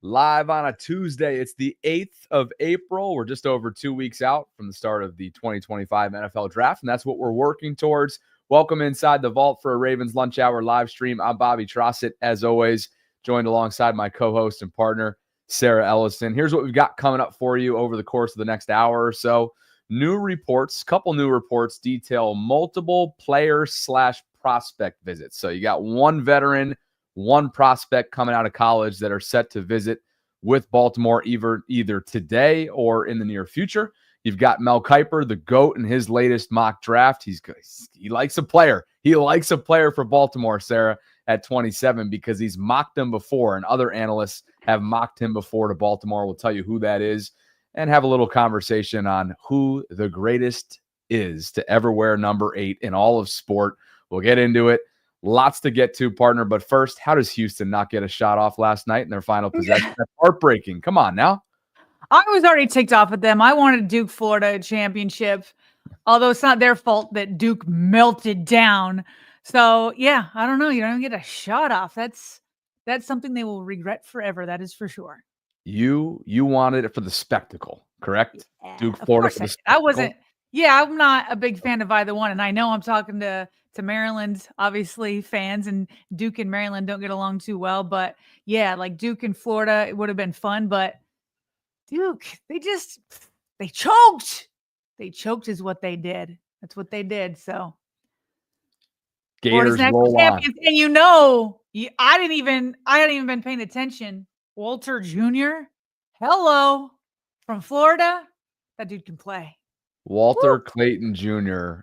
live on a Tuesday. It's the 8th of April. We're just over 2 weeks out from the start of the 2025 NFL Draft, and that's what we're working towards. Welcome inside the vault for a Ravens Lunch Hour live stream. I'm Bobby Trossett, as always, joined alongside my co-host and partner, Sarah Ellison. Here's what we've got coming up for you over the course of the next hour or so. Couple new reports detail multiple player/prospect visits. So you got one veteran, one prospect coming out of college that are set to visit with Baltimore either today or in the near future. You've got Mel Kiper, the GOAT, in his latest mock draft. He likes a player. He likes a player for Baltimore, Sarah, at 27 because he's mocked him before, and other analysts have mocked him before to Baltimore. We'll tell you who that is and have a little conversation on who the greatest is to ever wear number 8 in all of sport. We'll get into it. Lots to get to, partner. But first, how does Houston not get a shot off last night in their final possession? That's heartbreaking. Come on now. I was already ticked off at them. I wanted Duke, Florida championship, although it's not their fault that Duke melted down. So, yeah, I don't know. You don't get a shot off. That's something they will regret forever. That is for sure. You wanted it for the spectacle, correct? Yeah, Duke, Florida for the spectacle. I'm not a big fan of either one. And I know I'm talking to Maryland, obviously, fans, and Duke and Maryland don't get along too well. But, yeah, like Duke and Florida, it would have been fun. But Duke, they choked. They choked is what they did. That's what they did. So Gators roll on. And I hadn't even been paying attention. Walter Jr., hello, from Florida. That dude can play. Walter Clayton Jr.,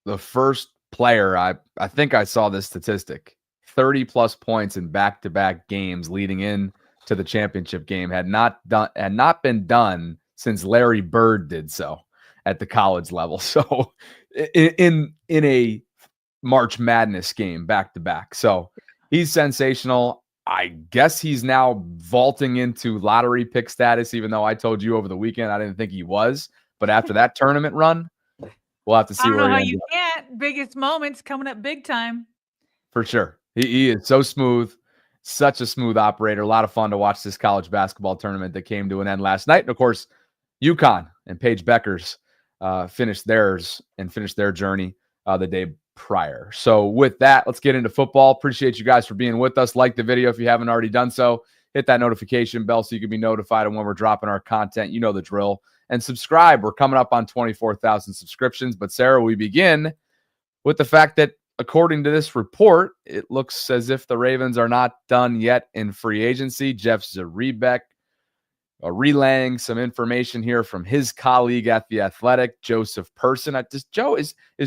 the first player, I think I saw this statistic, 30-plus points in back-to-back games leading in to the championship game had not been done since Larry Bird did so at the college level. So in a March Madness game back-to-back. So he's sensational. I guess he's now vaulting into lottery pick status, even though I told you over the weekend I didn't think he was. But after that tournament run, we'll have to see where he ends up. Can't. Biggest moments coming up big time. For sure. He is so smooth, such a smooth operator. A lot of fun to watch this college basketball tournament that came to an end last night. And, of course, UConn and Paige Beckers finished their journey the day prior. So with that, let's get into football. Appreciate you guys for being with us. Like the video if you haven't already done so. Hit that notification bell so you can be notified of when we're dropping our content. You know the drill. And subscribe. We're coming up on 24,000 subscriptions. But Sarah, we begin with the fact that according to this report, it looks as if the Ravens are not done yet in free agency. Jeff Zrebiec relaying some information here from his colleague at The Athletic, Joseph Person. Is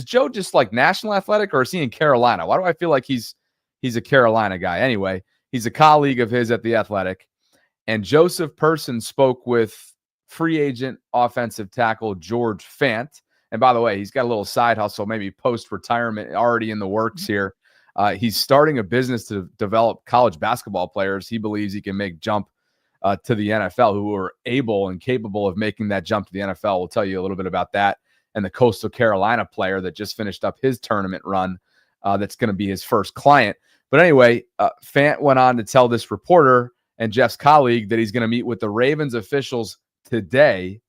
Joe just like National Athletic, or is he in Carolina? Why do I feel like he's a Carolina guy? Anyway, he's a colleague of his at The Athletic. And Joseph Person spoke with free agent offensive tackle George Fant. And by the way, he's got a little side hustle, maybe post-retirement already in the works here. He's starting a business to develop college basketball players. He believes he can make jump to the NFL who are able and capable of making that jump to the NFL. We'll tell you a little bit about that. And the Coastal Carolina player that just finished up his tournament run that's going to be his first client. But anyway, Fant went on to tell this reporter and Jeff's colleague that he's going to meet with the Ravens officials today.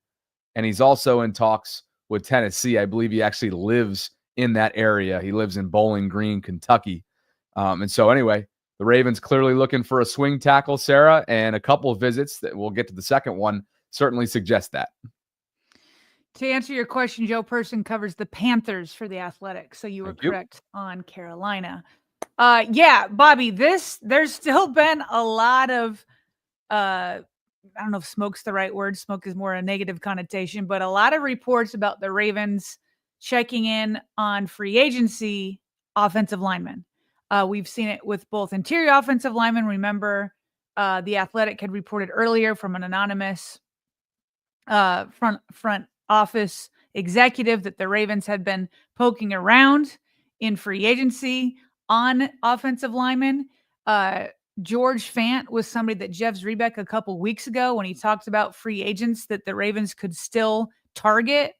And he's also in talks with Tennessee. I believe he actually lives in that area. He lives in Bowling Green, Kentucky. And so anyway, the Ravens clearly looking for a swing tackle, Sarah, and a couple of visits that we'll get to the second one certainly suggest that. To answer your question, Joe Person covers the Panthers for The Athletic. So you were correct on Carolina. Yeah, Bobby, there's still been a lot of, I don't know if smoke's the right word. Smoke is more a negative connotation, but a lot of reports about the Ravens checking in on free agency offensive linemen. We've seen it with both interior offensive linemen. Remember, The Athletic had reported earlier from an anonymous front office executive that the Ravens had been poking around in free agency on offensive linemen. George Fant was somebody that Jeff Zrebiec a couple weeks ago when he talked about free agents that the Ravens could still target.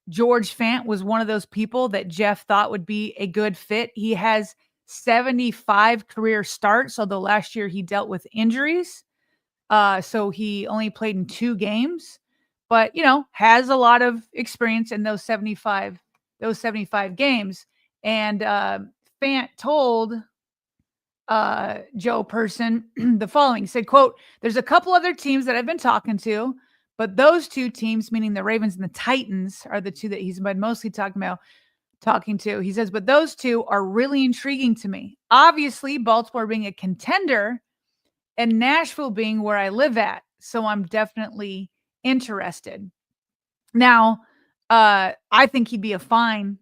George Fant was one of those people that Jeff thought would be a good fit. He has 75 career starts, although last year he dealt with injuries. So he only played in 2 games, but has a lot of experience in those 75 games. And Fant told Joe Person the following. He said, quote, "There's a couple other teams that I've been talking to, but those 2 teams, meaning the Ravens and the Titans, are the 2 that he's been mostly talking to. He says, but those 2 are really intriguing to me. Obviously, Baltimore being a contender and Nashville being where I live at. So I'm definitely interested." Now, I think he'd be a fine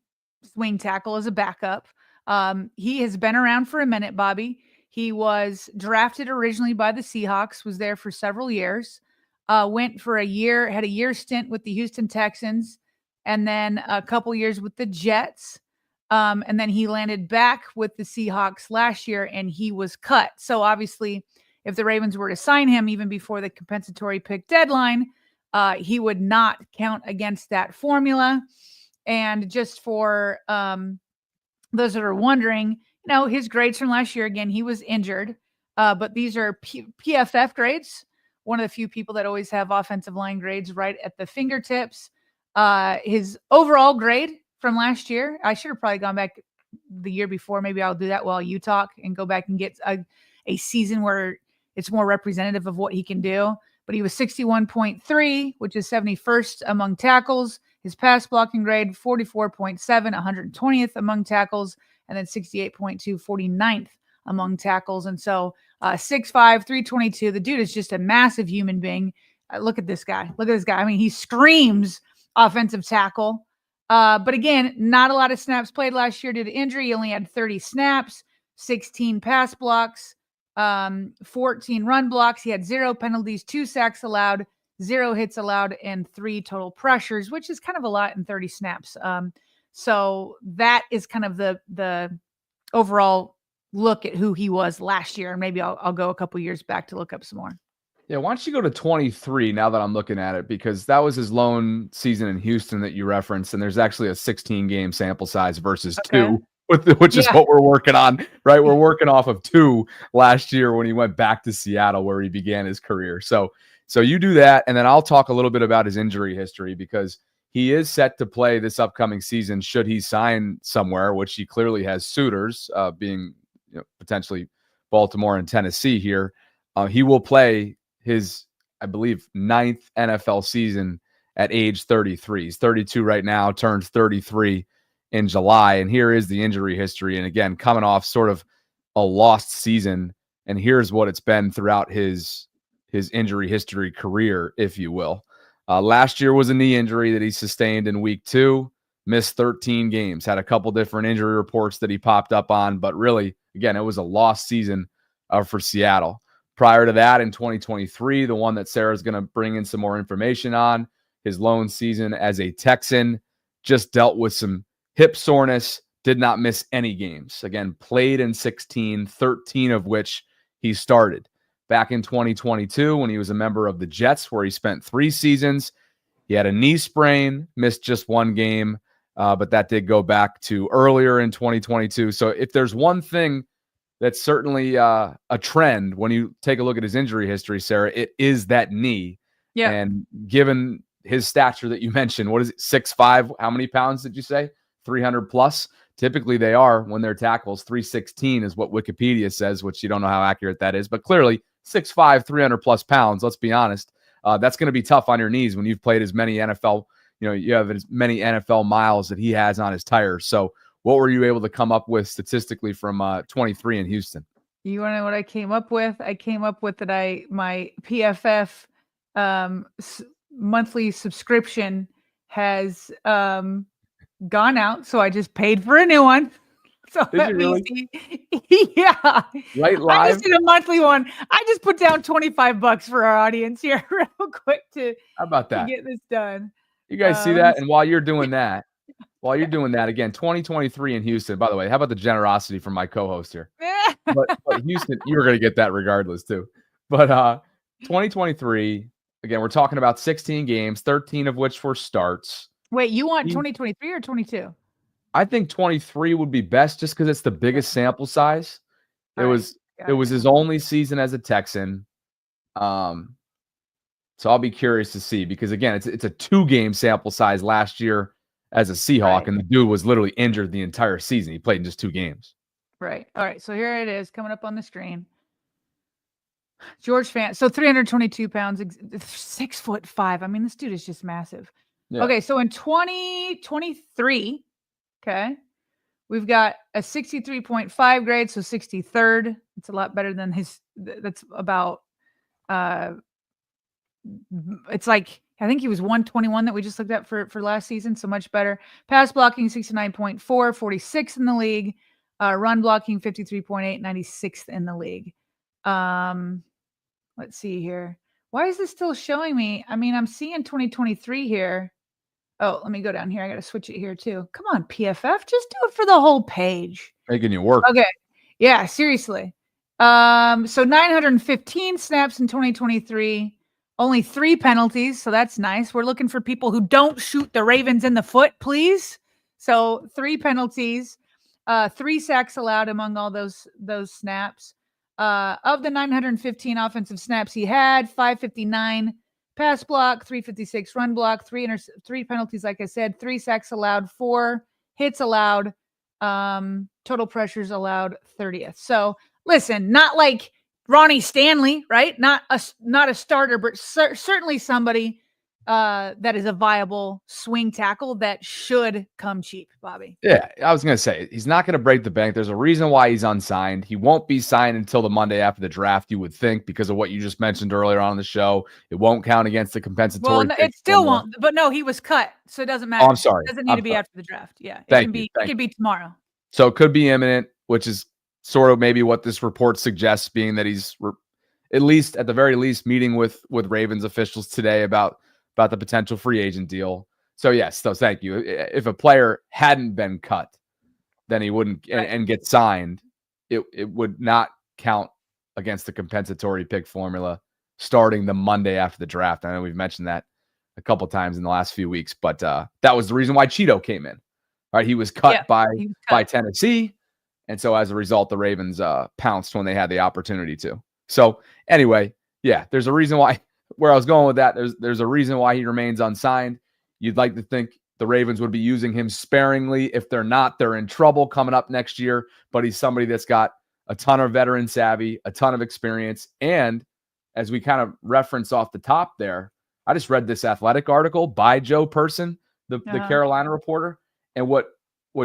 swing tackle as a backup. He has been around for a minute, Bobby. He was drafted originally by the Seahawks, was there for several years, went for a year, had a year stint with the Houston Texans, and then a couple years with the Jets. And then he landed back with the Seahawks last year, and he was cut. So obviously, if the Ravens were to sign him even before the compensatory pick deadline, he would not count against that formula. And just for those that are wondering, his grades from last year, again, he was injured, but these are PFF grades. One of the few people that always have offensive line grades right at the fingertips. His overall grade from last year, I should have probably gone back the year before. Maybe I'll do that while you talk and go back and get a season where it's more representative of what he can do. But he was 61.3, which is 71st among tackles. His pass blocking grade, 44.7, 120th among tackles, and then 68.2, 49th among tackles. And so 6'5", 322. The dude is just a massive human being. Look at this guy. Look at this guy. I mean, he screams offensive tackle. But again, not a lot of snaps played last year due to injury. He only had 30 snaps, 16 pass blocks, 14 run blocks. He had 0 penalties, 2 sacks allowed, 0 hits allowed, and 3 total pressures, which is kind of a lot in 30 snaps. So that is kind of the overall look at who he was last year. And maybe I'll go a couple years back to look up some more. Yeah, why don't you go to 23 now that I'm looking at it, because that was his lone season in Houston that you referenced, and there's actually a 16-game sample size versus 2, which is what we're working on, right? We're working off of 2 last year when he went back to Seattle where he began his career. So you do that, and then I'll talk a little bit about his injury history, because he is set to play this upcoming season should he sign somewhere, which he clearly has suitors, being potentially Baltimore and Tennessee here. He will play his, I believe, 9th NFL season at age 33. He's 32 right now, turns 33 in July. And here is the injury history. And again, coming off sort of a lost season. And here's what it's been throughout his injury history career, if you will. Last year was a knee injury that he sustained in week 2, missed 13 games, had a couple different injury reports that he popped up on. But really, again, it was a lost season for Seattle. Prior to that, in 2023, the one that Sarah's going to bring in some more information on, his lone season as a Texan, just dealt with some hip soreness, did not miss any games. Again, played in 16, 13 of which he started. Back in 2022, when he was a member of the Jets, where he spent 3 seasons, he had a knee sprain, missed just 1 game, but that did go back to earlier in 2022. So if there's one thing that's certainly a trend when you take a look at his injury history, Sarah, it is that knee. Yeah. And given his stature that you mentioned, what is it, 6'5"? How many pounds did you say? 300 plus? Typically they are when they're tackles. 316 is what Wikipedia says, which you don't know how accurate that is. But clearly 6'5", 300 plus pounds, let's be honest. That's going to be tough on your knees when you've played as many NFL, you have as many NFL miles that he has on his tires. So what were you able to come up with statistically from 23 in Houston? You want to know what I came up with? I came up with that my PFF monthly subscription has gone out, so I just paid for a new one. So Did you really? Yeah. Right, live? I just did a monthly one. I just put down $25 for our audience here real quick to How about that? To get this done. You guys see that? And while you're doing that, again, 2023 in Houston, by the way, how about the generosity from my co-host here? But Houston, you're going to get that regardless too. But 2023, again, we're talking about 16 games, 13 of which were starts. Wait, you want 2023 or 22? I think 23 would be best just because it's the biggest sample size. It was his only season as a Texan. So I'll be curious to see, because again, it's a 2-game sample size last year as a Seahawk, and the dude was literally injured the entire season. He played in just 2 games. Right. All right. So here it is coming up on the screen. George Fant. So 322 pounds, 6'5". I mean, this dude is just massive. Yeah. Okay. So in 2023, okay, we've got a 63.5 grade. So 63rd. It's a lot better than that's about, it's like, I think he was 121 that we just looked at for last season. So much better. Pass blocking 69.4, 46 in the league. Run blocking 53.8, 96th in the league. Let's see here. Why is this still showing me? I mean, I'm seeing 2023 here. Oh, let me go down here. I got to switch it here too. Come on, PFF. Just do it for the whole page. Making you work. Okay. Yeah, seriously. So 915 snaps in 2023. Only 3 penalties, so that's nice. We're looking for people who don't shoot the Ravens in the foot, please. So 3 penalties, 3 sacks allowed among all those snaps. Of the 915 offensive snaps he had, 559 pass block, 356 run block, 3 penalties, like I said, 3 sacks allowed, 4 hits allowed, total pressures allowed 30th. So listen, not like Ronnie Stanley, right? Not a starter, but certainly somebody that is a viable swing tackle that should come cheap, Bobby. Yeah, I was going to say, he's not going to break the bank. There's a reason why he's unsigned. He won't be signed until the Monday after the draft, you would think, because of what you just mentioned earlier on in the show. It won't count against the compensatory. Well, it still won't. But no, he was cut, so it doesn't matter. Oh, I'm sorry. It doesn't need to be after the draft. Yeah, it can be tomorrow. So it could be imminent, which is sort of maybe what this report suggests, being that he's at the very least meeting with Ravens officials today about the potential free agent deal. So yes, so thank you. If a player hadn't been cut, then he wouldn't and get signed. It would not count against the compensatory pick formula starting the Monday after the draft. I know we've mentioned that a couple times in the last few weeks, but that was the reason why Cheeto came in. Right, he was cut by Tennessee, and so as a result, the Ravens pounced when they had the opportunity to. So anyway, yeah, there's a reason why. Where I was going with that, there's a reason why he remains unsigned. You'd like to think the Ravens would be using him sparingly. If they're not, they're in trouble coming up next year. But he's somebody that's got a ton of veteran savvy, a ton of experience. And as we kind of reference off the top there, I just read this Athletic article by Joe Person, the Carolina reporter. And what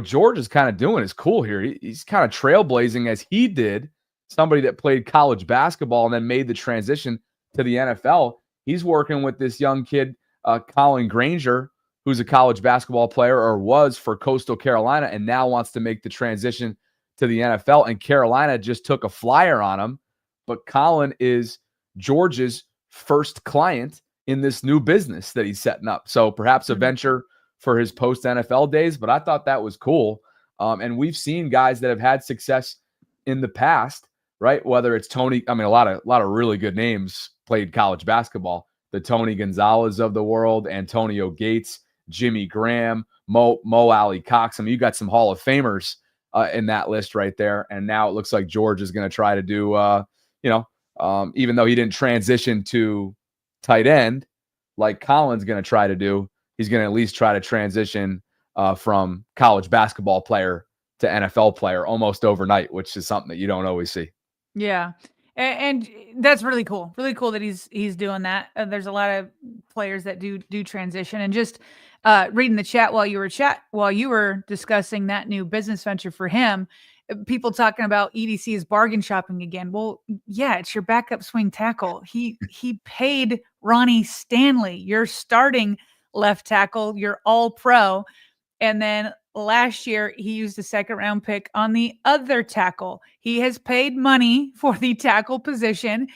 George is kind of doing is cool here. He's kind of trailblazing, as he did, somebody that played college basketball and then made the transition to the NFL. He's working with this young kid, Colin Granger, who's a college basketball player, or was, for Coastal Carolina, and now wants to make the transition to the NFL. And Carolina just took a flyer on him. But Colin is George's first client in this new business that he's setting up. So perhaps a venture for his post-NFL days, but I thought that was cool. And we've seen guys that have had success in the past, right? Whether it's Tony, I mean, a lot of really good names played college basketball. The Tony Gonzalez of the world, Antonio Gates, Jimmy Graham, Mo Alley Cox. I mean, you got some Hall of Famers in that list right there. And now it looks like George is going to try to do, even though he didn't transition to tight end like Colin's going to try to do, he's going to at least try to transition from college basketball player to NFL player almost overnight, which is something that you don't always see. Yeah. And that's really cool. Really cool that he's doing that. There's a lot of players that do transition. And just reading the chat while you were discussing that new business venture for him, people talking about EDC is bargain shopping again. Well, yeah, it's your backup swing tackle. He paid Ronnie Stanley, your starting left tackle, your all pro. And then last year, he used a 2nd-round pick on the other tackle. He has paid money for the tackle position,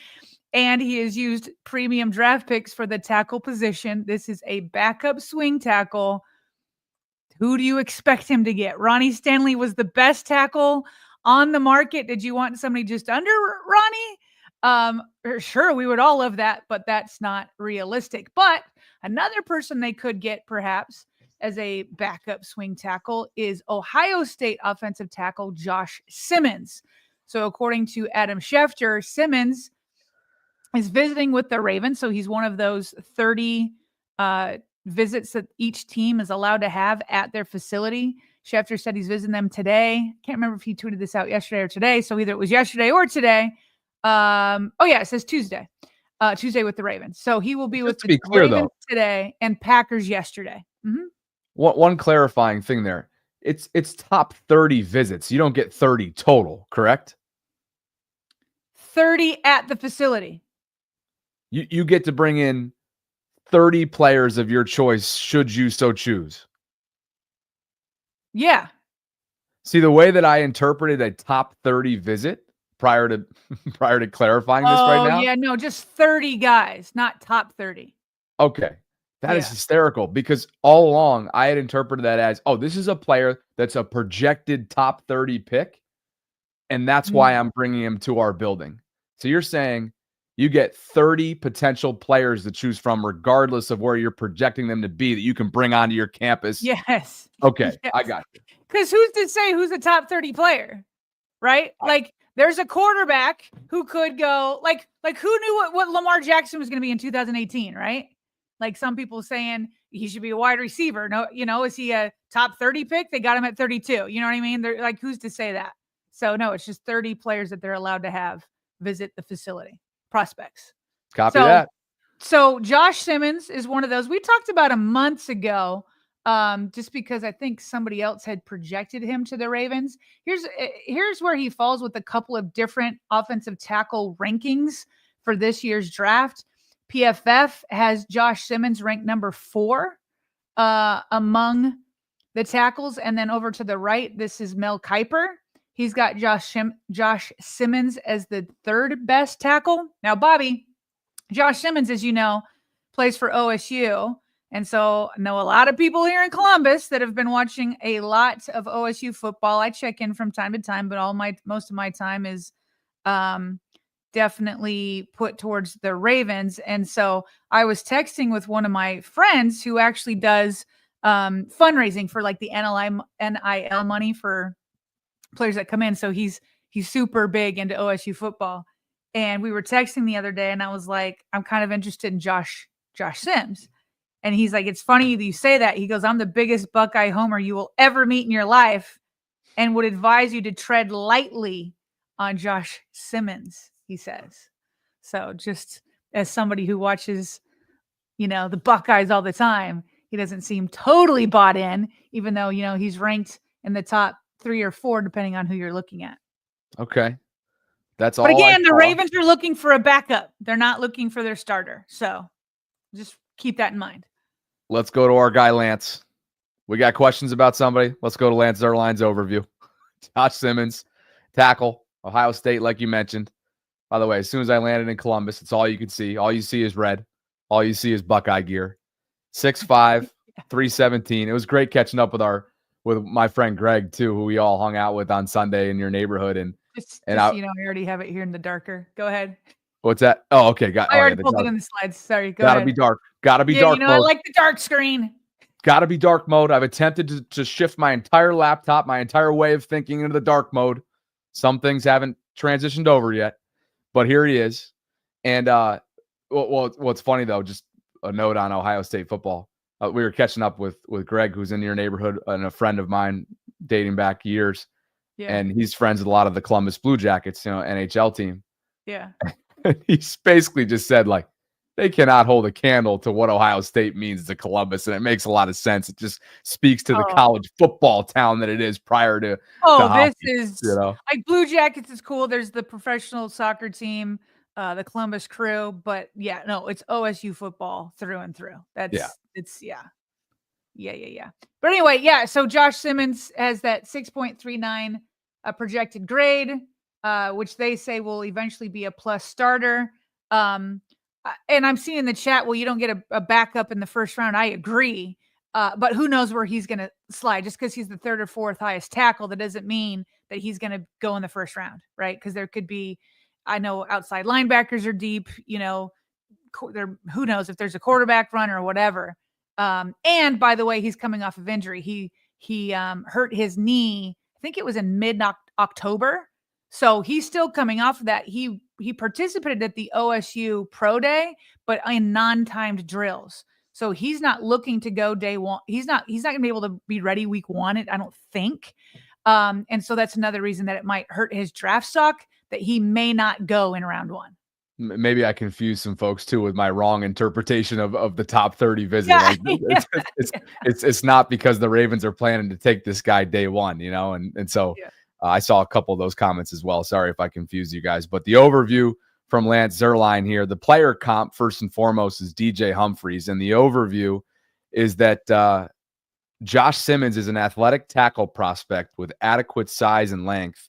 and he has used premium draft picks for the tackle position. This is a backup swing tackle. Who do you expect him to get? Ronnie Stanley was the best tackle on the market. Did you want somebody just under Ronnie? Sure, we would all love that, but that's not realistic. But another person they could get perhaps as a backup swing tackle is Ohio State offensive tackle Josh Simmons. So according to Adam Schefter, Simmons is visiting with the Ravens. So he's one of those 30 visits that each team is allowed to have at their facility. Schefter said he's visiting them today. Can't remember if he tweeted this out yesterday or today. So either it was yesterday or today. It says Tuesday. Tuesday with the Ravens. So he will be with the Ravens today and Packers yesterday. Mm-hmm. One clarifying thing there. It's top 30 visits. You don't get 30 total, correct? 30 at the facility. You get to bring in 30 players of your choice should you so choose. Yeah. See, the way that I interpreted a top 30 visit prior to clarifying this right now. Yeah, no, just 30 guys, not top 30. Okay. That is hysterical because all along I had interpreted that as, this is a player that's a projected top 30 pick, and that's why I'm bringing him to our building. So you're saying you get 30 potential players to choose from regardless of where you're projecting them to be that you can bring onto your campus? Yes. Okay, yes. I got you. Because who's to say who's a top 30 player, right? Like, there's a quarterback who could go, like who knew what Lamar Jackson was going to be in 2018, right? Like some people saying he should be a wide receiver. No, is he a top 30 pick? They got him at 32. You know what I mean? They're like, who's to say that? So no, it's just 30 players that they're allowed to have visit the facility. Prospects. Copy that. So Josh Simmons is one of those. We talked about him months ago, just because I think somebody else had projected him to the Ravens. Here's where he falls with a couple of different offensive tackle rankings for this year's draft. PFF has Josh Simmons ranked number 4 among the tackles. And then over to the right, this is Mel Kiper. He's got Josh Simmons as the 3rd best tackle. Now, Bobby, Josh Simmons, as you know, plays for OSU. And so I know a lot of people here in Columbus that have been watching a lot of OSU football. I check in from time to time, but most of my time is definitely put towards the Ravens. And so I was texting with one of my friends who actually does fundraising for like the NIL money for players that come in. So he's super big into OSU football. And we were texting the other day and I was like, I'm kind of interested in Josh Sims. And he's like, it's funny that you say that. He goes, I'm the biggest Buckeye homer you will ever meet in your life and would advise you to tread lightly on Josh Simmons, he says. So just as somebody who watches, the Buckeyes all the time, he doesn't seem totally bought in, even though, he's ranked in the top 3 or 4, depending on who you're looking at. Okay. That's all. But again, the Ravens are looking for a backup. They're not looking for their starter. So just keep that in mind. Let's go to our guy, Lance. We got questions about somebody. Let's go to Lance Zerline's overview. Josh Simmons, tackle, Ohio State, like you mentioned. By the way, as soon as I landed in Columbus, it's all you can see. All you see is red. All you see is Buckeye gear. 6'5", 317. It was great catching up with my friend Greg, too, who we all hung out with on Sunday in your neighborhood. And I already have it here in the darker. Go ahead. What's that? Oh, okay. I already pulled it in the slides. Sorry. Go ahead. Gotta be dark. Gotta be dark mode. I like the dark screen. Gotta be dark mode. I've attempted to shift my entire laptop, my entire way of thinking into the dark mode. Some things haven't transitioned over yet, but here he is. And what's funny though, just a note on Ohio State football. We were catching up with Greg, who's in your neighborhood and a friend of mine dating back years. Yeah. And he's friends with a lot of the Columbus Blue Jackets, NHL team. Yeah. He's basically just said, like, they cannot hold a candle to what Ohio State means to Columbus, and it makes a lot of sense. It just speaks to the college football town that it is prior to hockey, this is like Blue Jackets is cool. There's the professional soccer team, the Columbus Crew, but it's OSU football through and through. But anyway, so Josh Simmons has that 6.39 projected grade, which they say will eventually be a plus starter. And I'm seeing in the chat, well, you don't get a backup in the first round. I agree. But who knows where he's going to slide? Just because he's the 3rd or 4th highest tackle, that doesn't mean that he's going to go in the first round, right? Because there could be, I know outside linebackers are deep, who knows if there's a quarterback run or whatever. And by the way, he's coming off of injury. He hurt his knee. I think it was in mid-October. So he's still coming off of that. He participated at the OSU Pro Day, but in non-timed drills. So he's not looking to go day one. He's not going to be able to be ready week one, I don't think. And so that's another reason that it might hurt his draft stock, that he may not go in round one. Maybe I confused some folks too with my wrong interpretation of the top 30 visit. Yeah. It's not because the Ravens are planning to take this guy day one, and so I saw a couple of those comments as well. Sorry if I confused you guys, but the overview from Lance Zierlein here, the player comp first and foremost is DJ Humphries, and the overview is that Josh Simmons is an athletic tackle prospect with adequate size and length.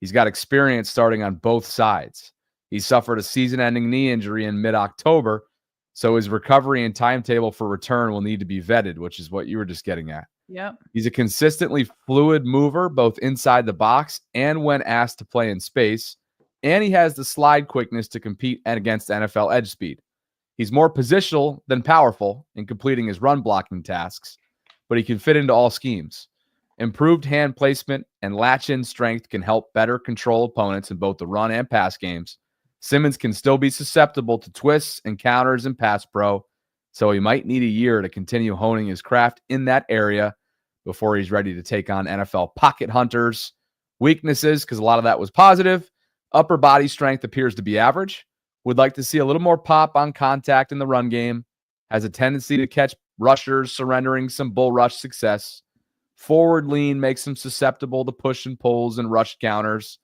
He's got experience starting on both sides. He suffered a season-ending knee injury in mid-October, so his recovery and timetable for return will need to be vetted, which is what you were just getting at. Yep. He's a consistently fluid mover, both inside the box and when asked to play in space, and he has the slide quickness to compete against NFL edge speed. He's more positional than powerful in completing his run-blocking tasks, but he can fit into all schemes. Improved hand placement and latch-in strength can help better control opponents in both the run and pass games. Simmons can still be susceptible to twists and counters in pass pro, so he might need a year to continue honing his craft in that area before he's ready to take on NFL pocket hunters. Weaknesses, because a lot of that was positive. Upper body strength appears to be average. Would like to see a little more pop on contact in the run game. Has a tendency to catch rushers, surrendering some bull rush success. Forward lean makes him susceptible to push and pulls and rush counters.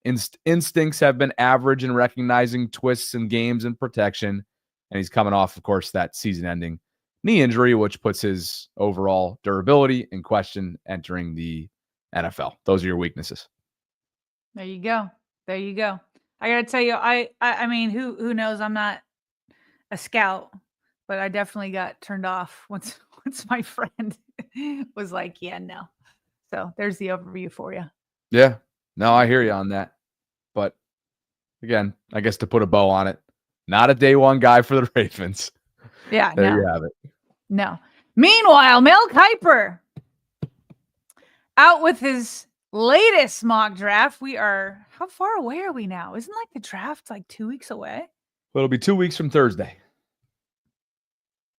Instincts have been average in recognizing twists in games and protection. And he's coming off, of course, that season-ending knee injury, which puts his overall durability in question entering the NFL. Those are your weaknesses. There you go. There you go. I got to tell you, I mean, who knows? I'm not a scout, but I definitely got turned off once my friend was like, yeah, no. So there's the overview for you. Yeah. No, I hear you on that. But again, I guess to put a bow on it, not a day one guy for the Ravens. Yeah. There you have it. No. Meanwhile, Mel Kiper out with his latest mock draft. How far away are we now? Isn't like the draft like 2 weeks away? Well, it'll be 2 weeks from Thursday.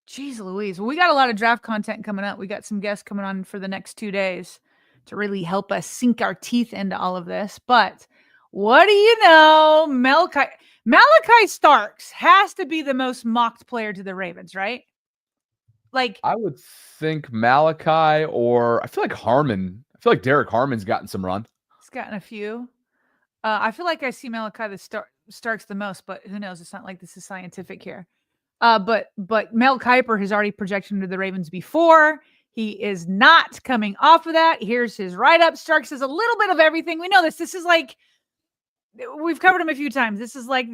Jeez Louise. Well, we got a lot of draft content coming up. We got some guests coming on for the next 2 days to really help us sink our teeth into all of this. But what do you know? Malaki Starks has to be the most mocked player to the Ravens, right? Like, I would think Malaki, or I feel like Harmon. I feel like Derek Harmon's gotten some run. He's gotten a few. I feel like I see Malaki Starks the most, but who knows? It's not like this is scientific here. But Mel Kiper has already projected into the Ravens before. He is not coming off of that. Here's his write-up. Starks is a little bit of everything. We know this. This is like, we've covered him a few times. This is like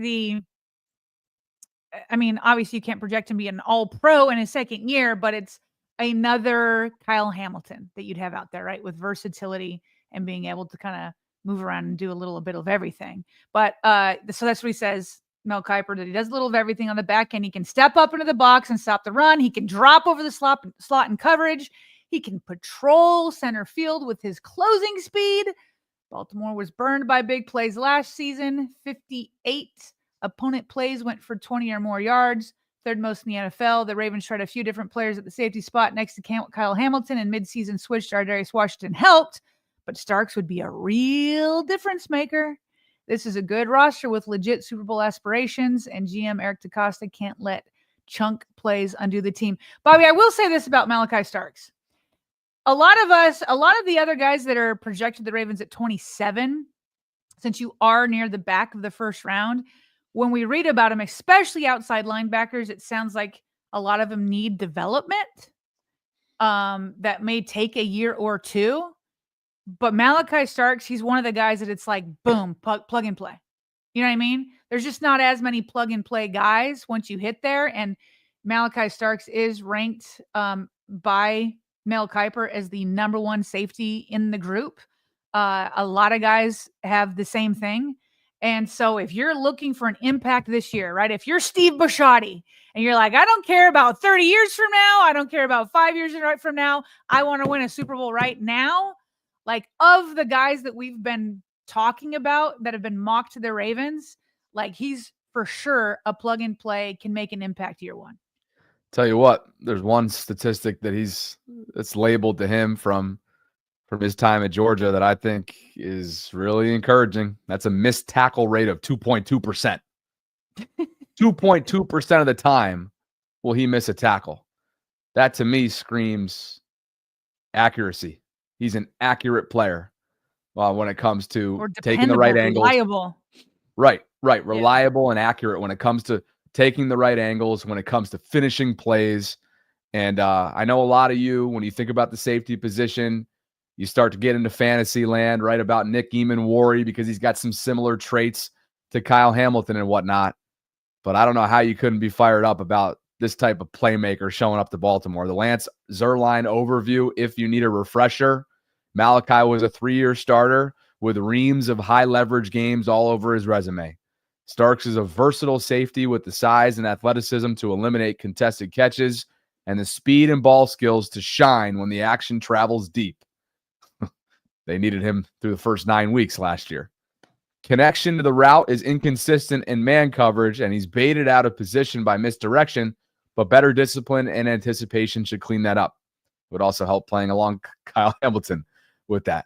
obviously you can't project him to be an all-pro in his second year, but it's another Kyle Hamilton that you'd have out there, right? With versatility and being able to kind of move around and do a little bit of everything. But so that's what he says, Mel Kiper, that he does a little of everything on the back end. He can step up into the box and stop the run. He can drop over the slot in coverage. He can patrol center field with his closing speed. Baltimore was burned by big plays last season. 58 opponent plays went for 20 or more yards, third most in the NFL. The Ravens tried a few different players at the safety spot next to Kyle Hamilton, and midseason switch to Darius Washington helped, but Starks would be a real difference maker. This is a good roster with legit Super Bowl aspirations, and GM Eric DeCosta can't let chunk plays undo the team. Bobby, I will say this about Malaki Starks. A lot of the other guys that are projected the Ravens at 27, since you are near the back of the first round, when we read about them, especially outside linebackers, it sounds like a lot of them need development that may take a year or two. But Malaki Starks, he's one of the guys that it's like, boom, plug and play. You know what I mean? There's just not as many plug and play guys once you hit there. And Malaki Starks is ranked by Mel Kiper as the number one safety in the group. A lot of guys have the same thing. And so if you're looking for an impact this year, right? If you're Steve Bisciotti and you're like, I don't care about 30 years from now. I don't care about 5 years from now. I want to win a Super Bowl right now. Like, of the guys that we've been talking about that have been mocked to the Ravens, like he's for sure a plug and play, can make an impact year one. Tell you what, there's one statistic that's labeled to him from his time at Georgia that I think is really encouraging. That's a missed tackle rate of 2.2%. 2.2% of the time will he miss a tackle. That to me screams accuracy. He's an accurate player when it comes to taking the right angles. Reliable. Right. Reliable and accurate when it comes to taking the right angles, when it comes to finishing plays. And I know a lot of you, when you think about the safety position, you start to get into fantasy land, right, about Nick Eamon-Warry because he's got some similar traits to Kyle Hamilton and whatnot. But I don't know how you couldn't be fired up about this type of playmaker showing up to Baltimore. The Lance Zierlein overview, if you need a refresher, Malaki was a 3-year starter with reams of high-leverage games all over his resume. Starks is a versatile safety with the size and athleticism to eliminate contested catches and the speed and ball skills to shine when the action travels deep. They needed him through the first 9 weeks last year. Connection to the route is inconsistent in man coverage, and he's baited out of position by misdirection, but better discipline and anticipation should clean that up. It would also help playing along Kyle Hamilton with that.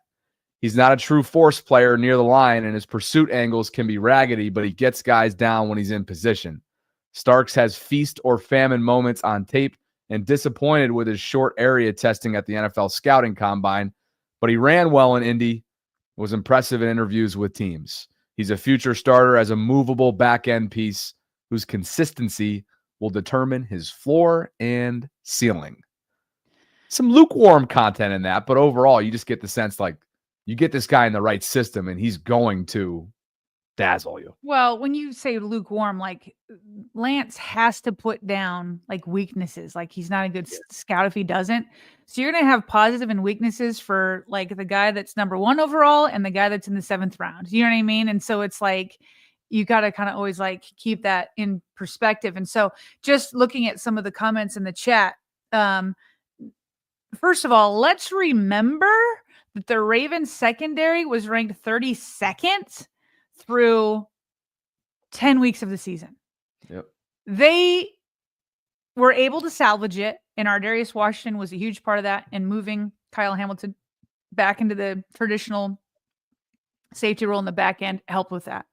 He's not a true force player near the line, and his pursuit angles can be raggedy, but he gets guys down when he's in position. Starks has feast or famine moments on tape and disappointed with his short area testing at the NFL scouting combine, but he ran well in Indy, was impressive in interviews with teams. He's a future starter as a movable back-end piece whose consistency will determine his floor and ceiling. Some lukewarm content in that, but overall, you just get the sense like you get this guy in the right system and he's going to dazzle you. Well, when you say lukewarm, like Lance has to put down like weaknesses. Like he's not a good scout if he doesn't. So you're going to have positive and weaknesses for like the guy that's number 1 overall and the guy that's in the 7th round. You know what I mean? And so it's like you got to kind of always like keep that in perspective. And so just looking at some of the comments in the chat, first of all, let's remember that the Ravens secondary was ranked 32nd through 10 weeks of the season. Yep. They were able to salvage it, and Ardarius Washington was a huge part of that, and moving Kyle Hamilton back into the traditional safety role in the back end helped with that.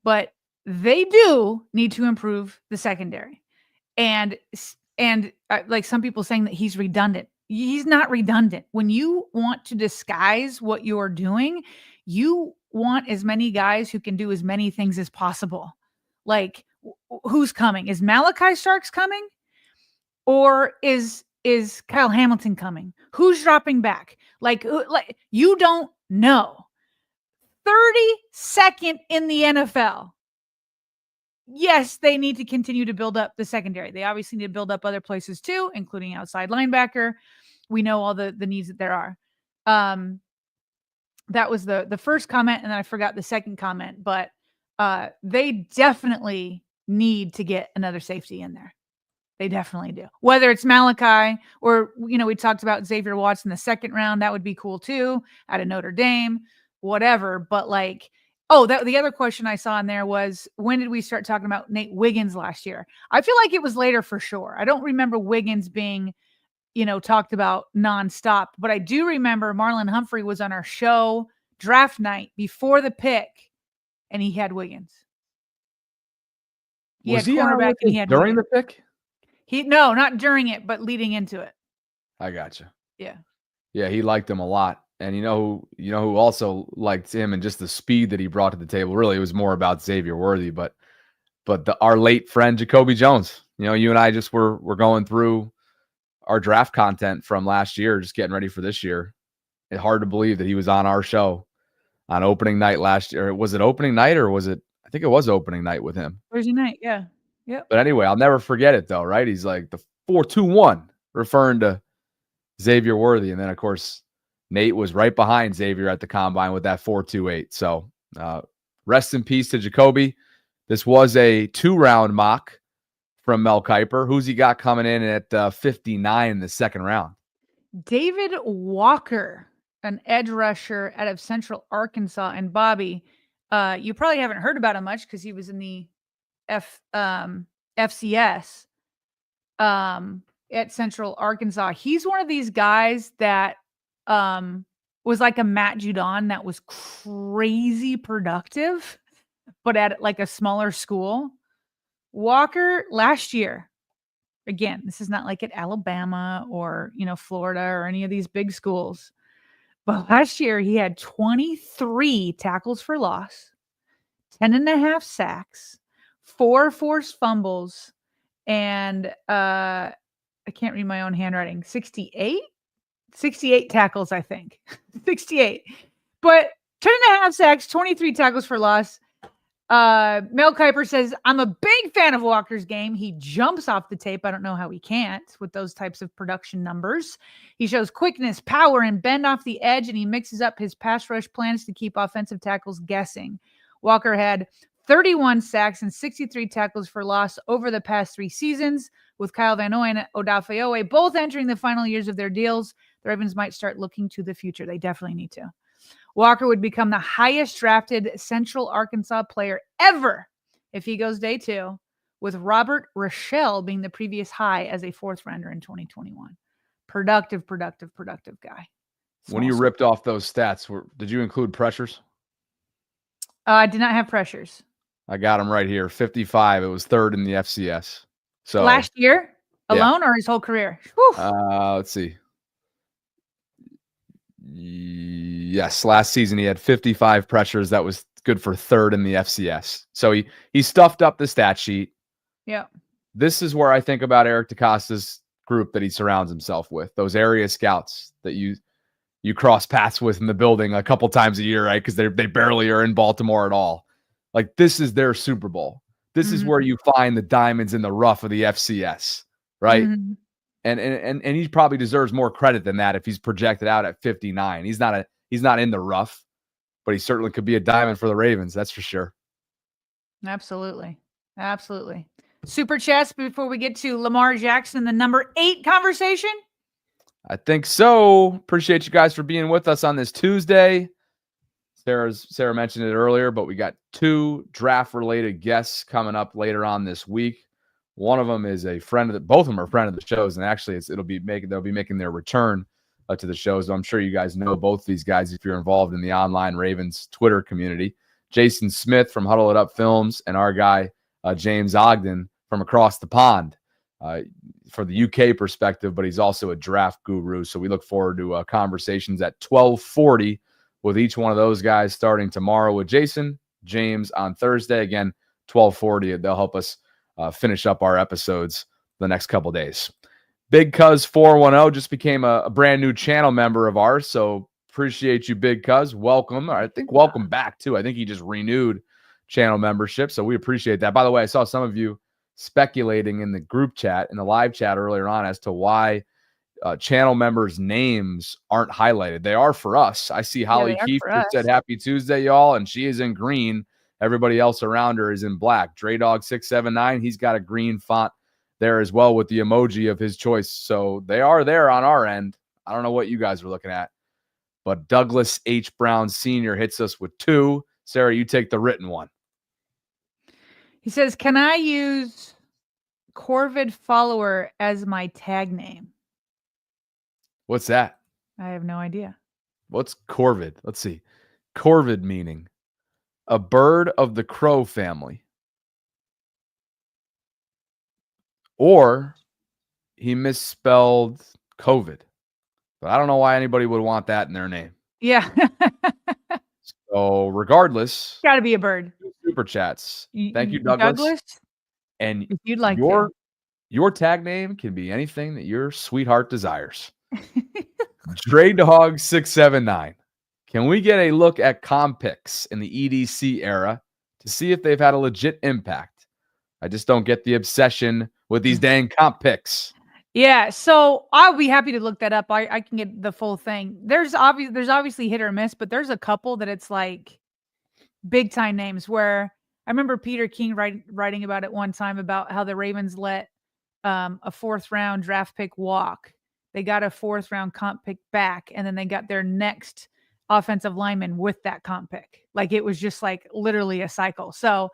But they do need to improve the secondary. And like some people saying that he's redundant. He's not redundant. When you want to disguise what you're doing, you want as many guys who can do as many things as possible. Like, who's coming? Is Malaki Starks coming? Or is Kyle Hamilton coming? Who's dropping back? Like you don't know. 32nd in the NFL. Yes, they need to continue to build up the secondary. They obviously need to build up other places too, including outside linebacker. We know all the needs that there are. That was the first comment, and then I forgot the second comment, but they definitely need to get another safety in there. They definitely do. Whether it's Malaki or, we talked about Xavier Watts in the 2nd round. That would be cool too, out of Notre Dame, whatever. But like, the other question I saw in there was, when did we start talking about Nate Wiggins last year? I feel like it was later for sure. I don't remember Wiggins being, talked about nonstop, but I do remember Marlon Humphrey was on our show draft night before the pick, and he had Wiggins. He had cornerback and he had during the pick? No, not during it, but leading into it. I gotcha. Yeah. Yeah, he liked him a lot. And you know who also liked him and just the speed that he brought to the table. Really, it was more about Xavier Worthy, but our late friend Jacoby Jones. You and I just were going through our draft content from last year, just getting ready for this year. It's hard to believe that he was on our show on opening night last year. Was it opening night or was it? I think it was opening night with him. Thursday night, yeah. Yep. But anyway, I'll never forget it though, right? He's like the 4-2-1, referring to Xavier Worthy. And then, of course, Nate was right behind Xavier at the combine with that 4.28. So rest in peace to Jacoby. This was a 2-round mock from Mel Kiper. Who's he got coming in at 59 in the 2nd round? David Walker an edge rusher out of Central Arkansas. And Bobby, you probably haven't heard about him much because he was in the FCS at Central Arkansas. He's one of these guys that was like a Matt Judon that was crazy productive, but at like a smaller school. Walker last year, again, this is not like at Alabama or, Florida or any of these big schools. But last year he had 23 tackles for loss, 10.5 sacks, 4 forced fumbles, and I can't read my own handwriting. 68 tackles, I think. 68. But 10.5 sacks, 23 tackles for loss. Mel Kiper says, I'm a big fan of Walker's game. He jumps off the tape. I don't know how he can't with those types of production numbers. He shows quickness, power, and bend off the edge, and he mixes up his pass rush plans to keep offensive tackles guessing. Walker had 31 sacks and 63 tackles for loss over the past 3 seasons, with Kyle Van Noy and Odafe both entering the final years of their deals. The Ravens might start looking to the future. They definitely need to. Walker would become the highest drafted Central Arkansas player ever if he goes day 2, with Robert Rochelle being the previous high as a 4th rounder in 2021. Productive guy. When you ripped off those stats, did you include pressures? I did not have pressures. I got him right here. 55. It was 3rd in the FCS. So last year alone or his whole career? Let's see. Yes, last season he had 55 pressures. That was good for 3rd in the FCS. So he stuffed up the stat sheet. Yeah. This is where I think about Eric DeCosta's group that he surrounds himself with. Those area scouts that you cross paths with in the building a couple times a year, right? Because they barely are in Baltimore at all. Like, this is their Super Bowl. This is where you find the diamonds in the rough of the FCS, right? Mm-hmm. And he probably deserves more credit than that if he's projected out at 59. He's not in the rough, but he certainly could be a diamond for the Ravens. That's for sure. Absolutely. Super chats before we get to Lamar Jackson, the number 8 conversation. I think so. Appreciate you guys for being with us on this Tuesday. Sarah mentioned it earlier, but we got 2 draft-related guests coming up later on this week. One of them is a friend both of them are a friend of the shows, and actually they'll be making their return to the shows. I'm sure you guys know both these guys if you're involved in the online Ravens Twitter community. Jason Smith from Huddle It Up Films and our guy James Ogden from across the pond for the UK perspective, but he's also a draft guru. So we look forward to conversations at 12:40 with each one of those guys starting tomorrow with Jason, James on Thursday. Again, 12:40. They'll help us finish up our episodes the next couple days. Big Cuz 410 just became a brand new channel member of ours, so appreciate you, Big Cuz. Welcome. I think welcome back too. I think he just renewed channel membership, so we appreciate that. By the way, I saw some of you speculating in the group chat, in the live chat earlier on, as to why channel members' names aren't highlighted. They are for us. I see Holly Keefe just said Happy Tuesday, y'all, and she is in green. Everybody else around her is in black. Draydog679, he's got a green font there as well with the emoji of his choice. So they are there on our end. I don't know what you guys are looking at. But Douglas H. Brown Sr. hits us with 2. Sarah, you take the written one. He says, can I use Corvid Follower as my tag name? What's that? I have no idea. What's Corvid? Let's see. Corvid meaning a bird of the crow family. Or he misspelled COVID. But I don't know why anybody would want that in their name. Yeah. So regardless. Got to be a bird. Super chats. Thank you, Douglas. And if you'd like your tag name can be anything that your sweetheart desires. Draydog679. Can we get a look at comp picks in the EDC era to see if they've had a legit impact? I just don't get the obsession with these dang comp picks. Yeah, so I'll be happy to look that up. I can get the full thing. There's obviously hit or miss, but there's a couple that it's like big time names where I remember Peter King writing about it one time about how the Ravens let a 4th round draft pick walk. they got a 4th round comp pick back, and then they got their next offensive lineman with that comp pick. Like it was just like literally a cycle. So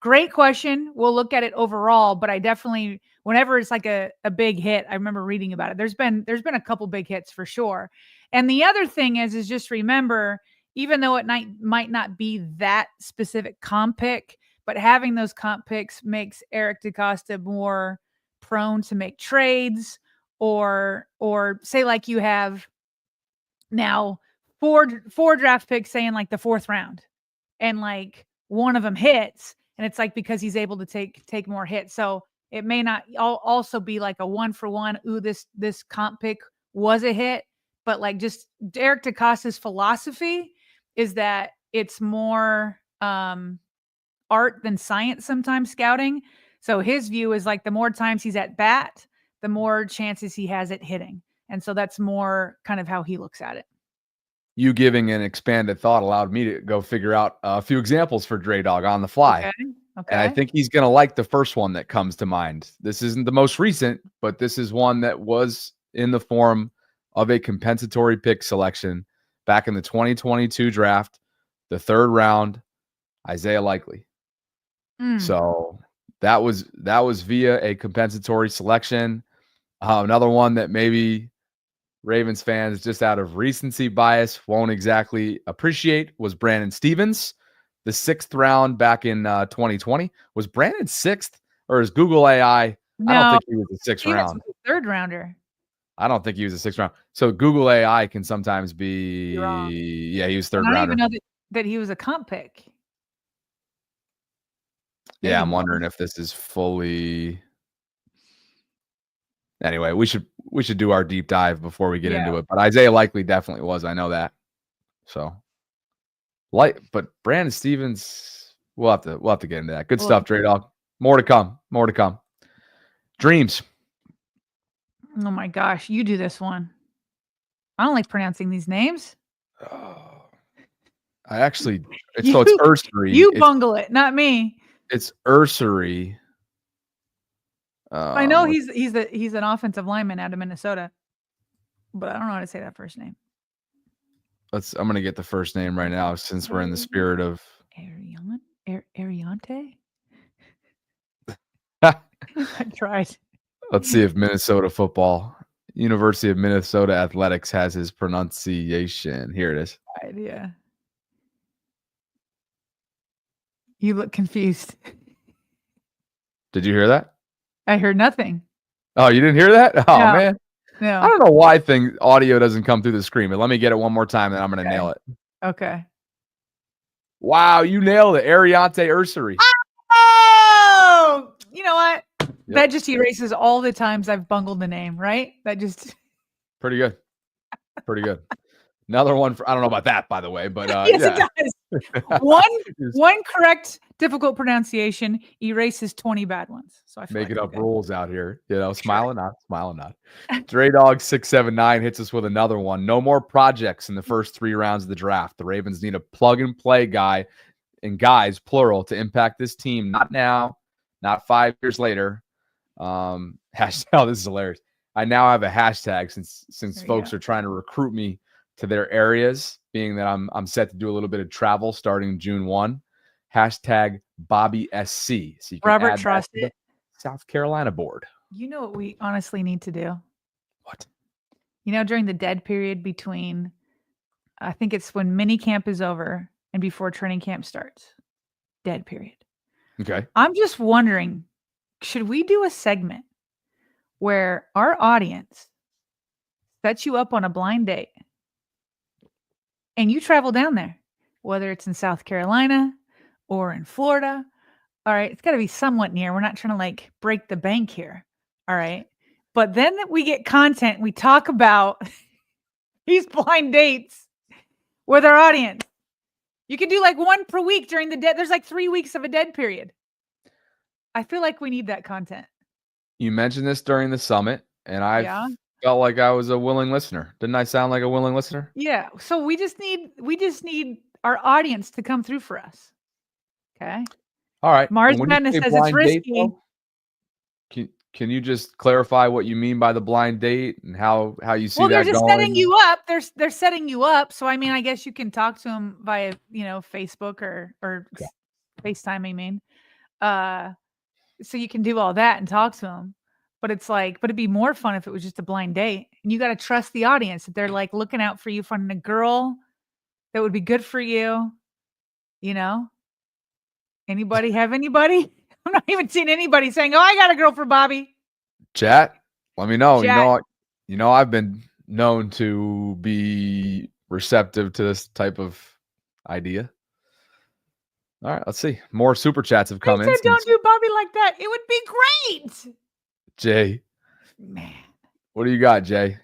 great question. We'll look at it overall, but I definitely, whenever it's like a big hit, I remember reading about it. There's been a couple big hits for sure. And the other thing is just remember, even though it might not be that specific comp pick, but having those comp picks makes Eric DeCosta more prone to make trades, or say like you have now four draft picks, say in like the 4th round, and like one of them hits, and it's like because he's able to take more hits. So it may not also be like a 1-for-1. Ooh, this comp pick was a hit, but like just Eric DeCosta's philosophy is that it's more art than science sometimes, scouting. So his view is like the more times he's at bat, the more chances he has at hitting. And so that's more kind of how he looks at it. You giving an expanded thought allowed me to go figure out a few examples for Dre Dog on the fly. Okay. And I think he's going to like the first one that comes to mind. This isn't the most recent, but this is one that was in the form of a compensatory pick selection back in the 2022 draft, the 3rd round, Isaiah Likely. So that was via a compensatory selection. Another one that maybe Ravens fans, just out of recency bias, won't exactly appreciate was Brandon Stevens, the 6th round back in 2020. Was Brandon 6th, or is Google AI? No, I don't think he was a 6th round. Was a 3rd rounder. I don't think he was a 6th round. So Google AI can sometimes be, yeah, he was 3rd rounder. I don't even know that he was a comp pick. Yeah, I'm wondering if this is fully. Anyway, we should do our deep dive before we get into it. But Isaiah Likely definitely was. I know that. So, but Brandon Stevens, we'll have to get into that. Good stuff, Dre Dog. More to come. More to come. Dreams. Oh my gosh, you do this one. I don't like pronouncing these names. I actually, it's Ursery. You bungle it, not me. It's Ursery. I know he's an offensive lineman out of Minnesota, but I don't know how to say that first name. I'm gonna get the first name right now since we're in the spirit of Ariante. I tried. Let's see if Minnesota football, University of Minnesota Athletics, has his pronunciation. Here it is. Yeah. You look confused. Did you hear that? I heard nothing. Oh, you didn't hear that? Oh, no, man. No. I don't know why audio doesn't come through the screen, but let me get it one more time and I'm going to nail it. Okay. Wow, you nailed it. Ariante Ursery. Oh! You know what? Yep. That just erases all the times I've bungled the name, right? That just... Pretty good. Pretty good. Another one I don't know about that, by the way, but yes, yeah. It does. One correct, difficult pronunciation erases 20 bad ones. So I feel making up rules out here, smiling not. Dre Dog 679 hits us with another one. No more projects in the first 3 rounds of the draft. The Ravens need a plug and play guy, and guys plural, to impact this team. Not now, not 5 years later. Hashtag, oh, this is hilarious. I now have a hashtag since folks are trying to recruit me to their areas, being that I'm set to do a little bit of travel starting June 1. Hashtag Bobby SC. So you can Robert add Trust that to the South Carolina board. You know what we honestly need to do? What? During the dead period between, I think it's when mini camp is over and before training camp starts. Dead period. Okay. I'm just wondering, should we do a segment where our audience sets you up on a blind date and you travel down there, whether it's in South Carolina or in Florida? All right, it's got to be somewhat near. We're not trying to break the bank here. All right. But then we get content. We talk about these blind dates with our audience. You can do one per week during the dead. There's 3 weeks of a dead period. I feel like we need that content. You mentioned this during the summit, and I felt like I was a willing listener. Didn't I sound like a willing listener? Yeah. So we just need our audience to come through for us. Okay. All right. Mars Madness says it's risky. Can you just clarify what you mean by the blind date and how you see Well, they're that just going? setting you up. They're setting you up. So I mean, I guess you can talk to them via, Facebook or FaceTime, I mean. So you can do all that and talk to them. But it's like, but it'd be more fun if it was just a blind date. And you got to trust the audience that they're like looking out for you, finding a girl that would be good for you. Anybody have anybody? I'm not even seeing anybody saying, "Oh, I got a girl for Bobby." Chat, let me know. Chat. I've been known to be receptive to this type of idea. All right, let's see. More super chats have come I in. said, "Don't do Bobby like that. It would be great." Jay, Man, what do you got, Jay?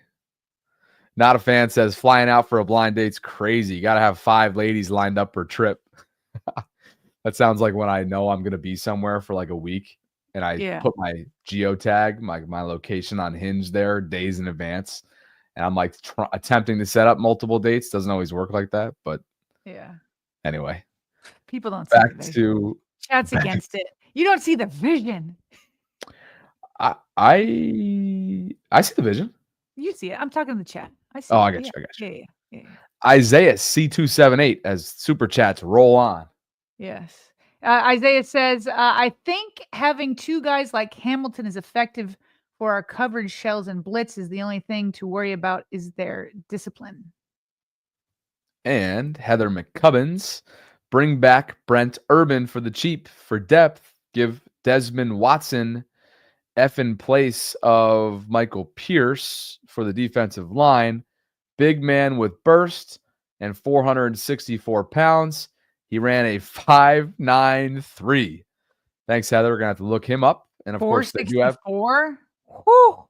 Not a fan says flying out for a blind date's crazy. You got to have 5 ladies lined up per trip. That sounds like when I know I'm going to be somewhere for like a week and I put my geotag, my location on Hinge there days in advance. And I'm like attempting to set up multiple dates. Doesn't always work like that. But anyway. People don't see the vision. Chat's back. Against it. You don't see the vision. I see the vision. You see it. I'm talking to the chat. I see. Oh, I got you. Yeah. Isaiah C278 as super chats roll on. Yes. Isaiah says, I think having 2 guys like Hamilton is effective for our coverage shells and blitzes. The only thing to worry about is their discipline. And Heather McCubbins, bring back Brent Urban for the cheap. For depth, give Desmond Watson in place of Michael Pierce for the defensive line. Big man with burst and 464 pounds. He ran a 5.93. Thanks, Heather. We're going to have to look him up. And of course, they do have 464.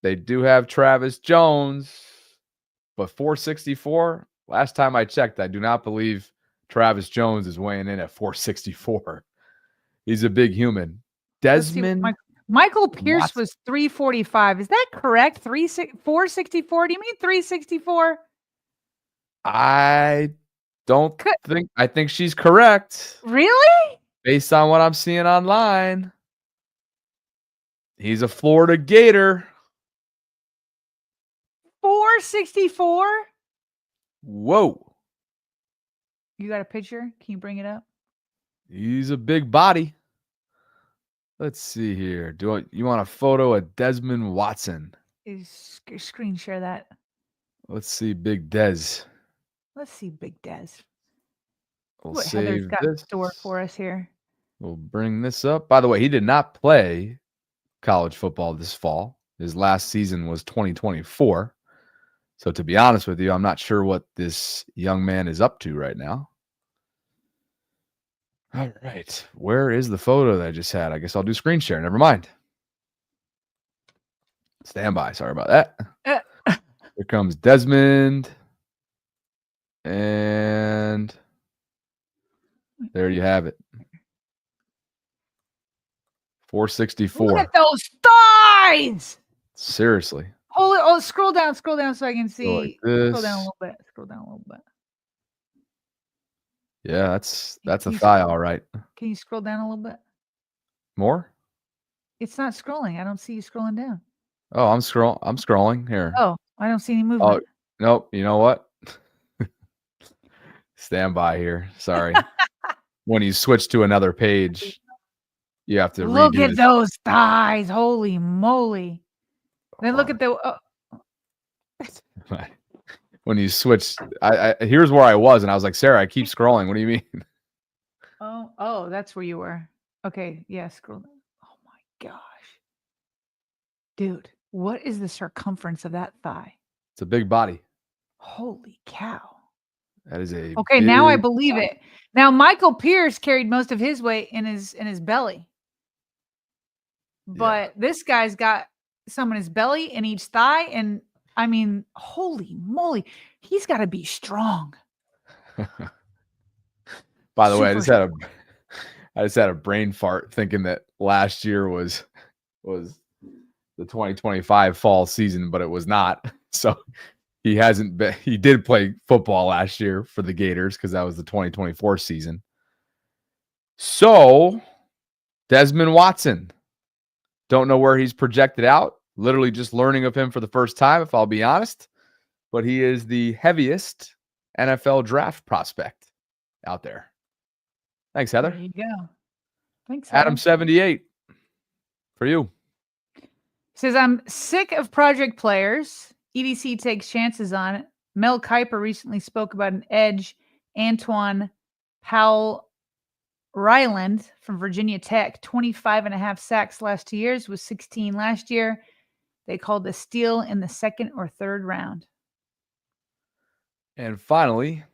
They do have Travis Jones, but 464. Last time I checked, I do not believe Travis Jones is weighing in at 464. He's a big human. Desmond Michael Pierce was 345. Is that correct? 464? Do you mean 364? I think she's correct. Really? Based on what I'm seeing online. He's a Florida Gator. 464? Whoa. You got a picture? Can you bring it up? He's a big body. Let's see here. You want a photo of Desmond Watson? Screen share that. Let's see Big Des. Let's see Big Des. We'll what save Heather's got this. in store for us here. We'll bring this up. By the way, he did not play college football this fall. His last season was 2024. So to be honest with you, I'm not sure what this young man is up to right now. All right. Where is the photo that I just had? I guess I'll do screen share. Never mind. Stand by. Sorry about that. Here comes Desmond. And there you have it. 464. Look at those thighs. Seriously. Scroll down so I can see. Like this. Scroll down a little bit. Yeah, that's a thigh, all right. Can you scroll down a little bit? More? It's not scrolling. I don't see you scrolling down. Oh, I'm scrolling here. Oh, I don't see any movement. Oh, nope. You know what? Stand by here. Sorry. When you switch to another page, you have to look at those thighs. Holy moly. Then look at the when you switch, I here's where I was, and I was like, Sarah, I keep scrolling. What do you mean? Oh, that's where you were. Okay, yeah, scroll. Oh my gosh. Dude, what is the circumference of that thigh? It's a big body. Holy cow. That is a okay. Now I believe it. Now Michael Pierce carried most of his weight in his belly, but this guy's got some in his belly and each thigh, and I mean, holy moly, he's got to be strong. By the way, I just had a brain fart thinking that last year was the 2025 fall season, but it was not. So he did play football last year for the Gators because that was the 2024 season. So Desmond Watson, Don't know where he's projected out. Literally just learning of him for the first time, if I'll be honest. But he is the heaviest NFL draft prospect out there. Thanks, Heather. There you go. Thanks, Heather. Adam 78 for you. Says, I'm sick of project players. EDC takes chances on it. Mel Kiper recently spoke about an edge, Antoine Powell Ryland from Virginia Tech, 25 and a half sacks last 2 years, was 16 last year. They called the steal in the second or third round. And finally,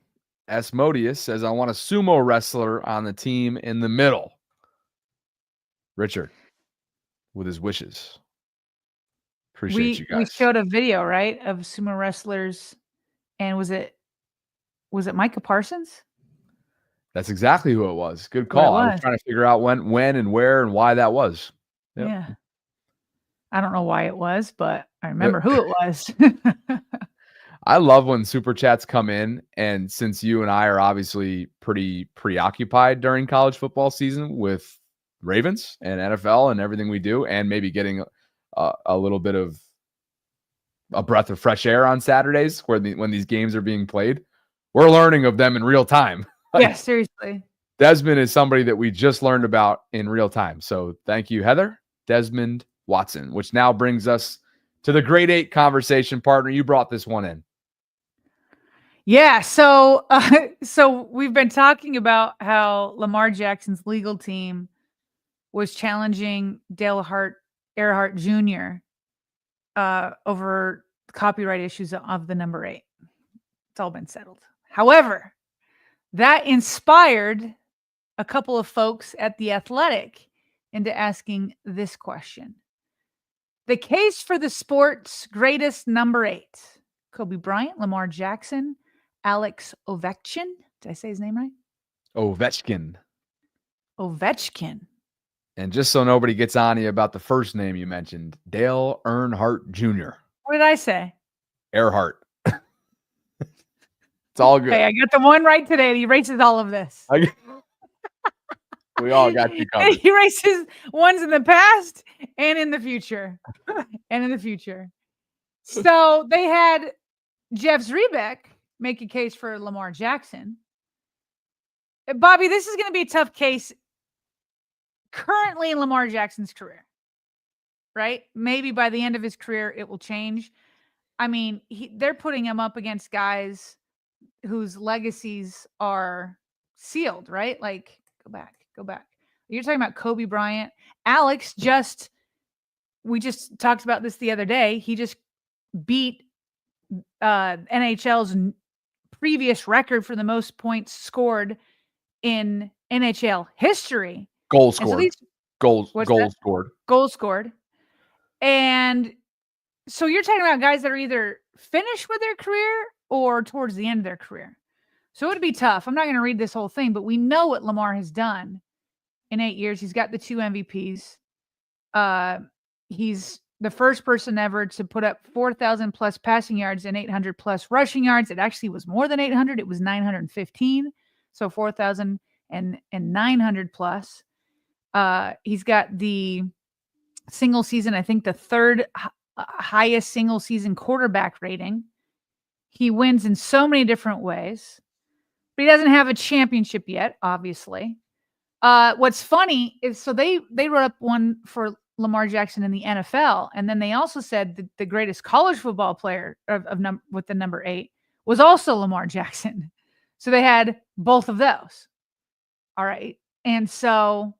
Asmodeus says, I want a sumo wrestler on the team in the middle. Richard, with his wishes. Appreciate you guys. We showed a video, right, of sumo wrestlers, and was it Micah Parsons? That's exactly who it was. Good call. I was trying to figure out when and where and why that was. Yep. Yeah. I don't know why it was, but I remember who it was. I love when super chats come in, and since you and I are obviously pretty preoccupied during college football season with Ravens and NFL and everything we do, and maybe getting a little bit of a breath of fresh air on Saturdays when these games are being played, we're learning of them in real time. Yeah, seriously. Desmond is somebody that we just learned about in real time. So thank you, Heather. Desmond Watson, which now brings us to the grade 8 conversation, partner. You brought this one in. Yeah. So we've been talking about how Lamar Jackson's legal team was challenging Dale Earnhardt Jr. Over copyright issues of the number 8. It's all been settled. However, that inspired a couple of folks at The Athletic into asking this question. The case for the sport's greatest number 8, Kobe Bryant, Lamar Jackson, Alex Ovechkin. Did I say his name right? Ovechkin. And just so nobody gets on you about the first name you mentioned, Dale Earnhardt Jr. What did I say? Earhart. It's all good. Okay, I got the one right today. He erases all of this. We all got you covered. He erases ones in the past and in the future. So they had Jeff Zrebiec make a case for Lamar Jackson. Bobby, this is going to be a tough case currently in Lamar Jackson's career, right? Maybe by the end of his career, it will change. I mean, they're putting him up against guys whose legacies are sealed, right? Like, go back. You're talking about Kobe Bryant. Alex we just talked about this the other day. He just beat NHL's previous record for the most points scored in NHL history. Goals scored. And so you're talking about guys that are either finished with their career or towards the end of their career. So it would be tough. I'm not going to read this whole thing, but we know what Lamar has done in 8 years. He's got the 2 MVPs. He's the first person ever to put up 4,000 plus passing yards and 800 plus rushing yards. It actually was more than 800. It was 915. So 4,000 and 900 plus. He's got the single season, I think the third highest single season quarterback rating. He wins in so many different ways, but he doesn't have a championship yet, obviously. What's funny is, so they wrote up one for Lamar Jackson in the NFL, and then they also said that the greatest college football player with the number 8 was also Lamar Jackson. So they had both of those. All right. And so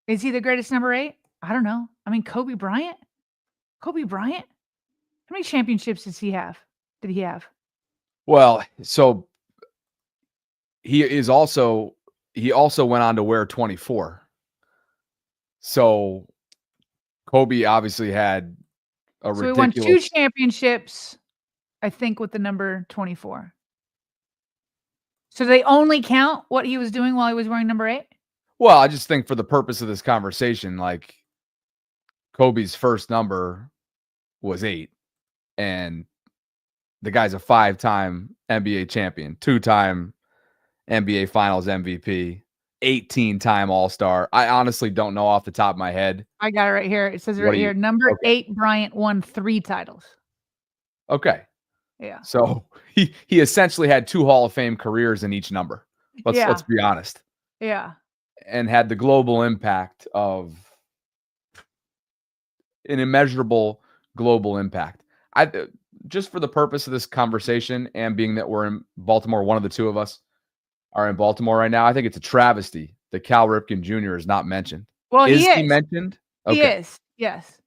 is he the greatest number 8? I don't know. I mean, Kobe Bryant? How many championships did he have? Well, so he also went on to wear 24. So Kobe obviously had a ridiculous. So he won 2 championships, I think, with the number 24. So do they only count what he was doing while he was wearing number 8? Well, I just think for the purpose of this conversation, like, Kobe's first number was 8, and the guy's a 5-time NBA champion, 2-time NBA Finals MVP, 18-time All-Star. I honestly don't know off the top of my head. I got it right here. It says it right here. Number 8, Bryant won 3 titles. Okay. Yeah. So he essentially had 2 Hall of Fame careers in each number. Let's be honest. Yeah. And had the global impact of an immeasurable global impact. Just for the purpose of this conversation and being that we're in Baltimore, one of the two of us are in Baltimore right now, I think it's a travesty that Cal Ripken Jr. is not mentioned. Well, is he mentioned? Okay. He is. Yes.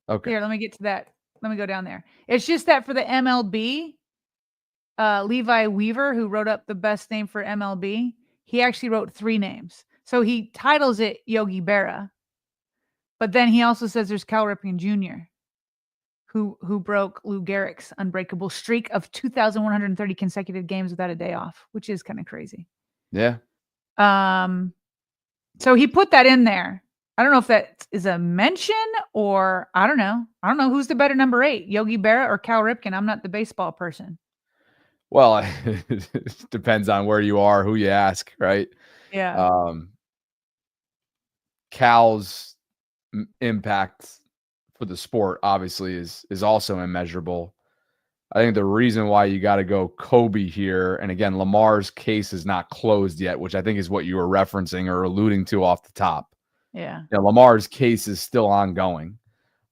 Okay. Here, let me get to that. Let me go down there. It's just that for the MLB, Levi Weaver, who wrote up the best name for MLB, he actually wrote 3 names. So he titles it Yogi Berra. But then he also says there's Cal Ripken Jr., who broke Lou Gehrig's unbreakable streak of 2,130 consecutive games without a day off, which is kind of crazy. Yeah. So he put that in there. I don't know if that is a mention or I don't know. I don't know who's the better number 8, Yogi Berra or Cal Ripken. I'm not the baseball person. Well, it depends on where you are, who you ask, right? Yeah. Cal's impact for the sport obviously is also immeasurable. I think the reason why you got to go Kobe here, and again, Lamar's case is not closed yet, which I think is what you were referencing or alluding to off the top. Yeah. Lamar's case is still ongoing,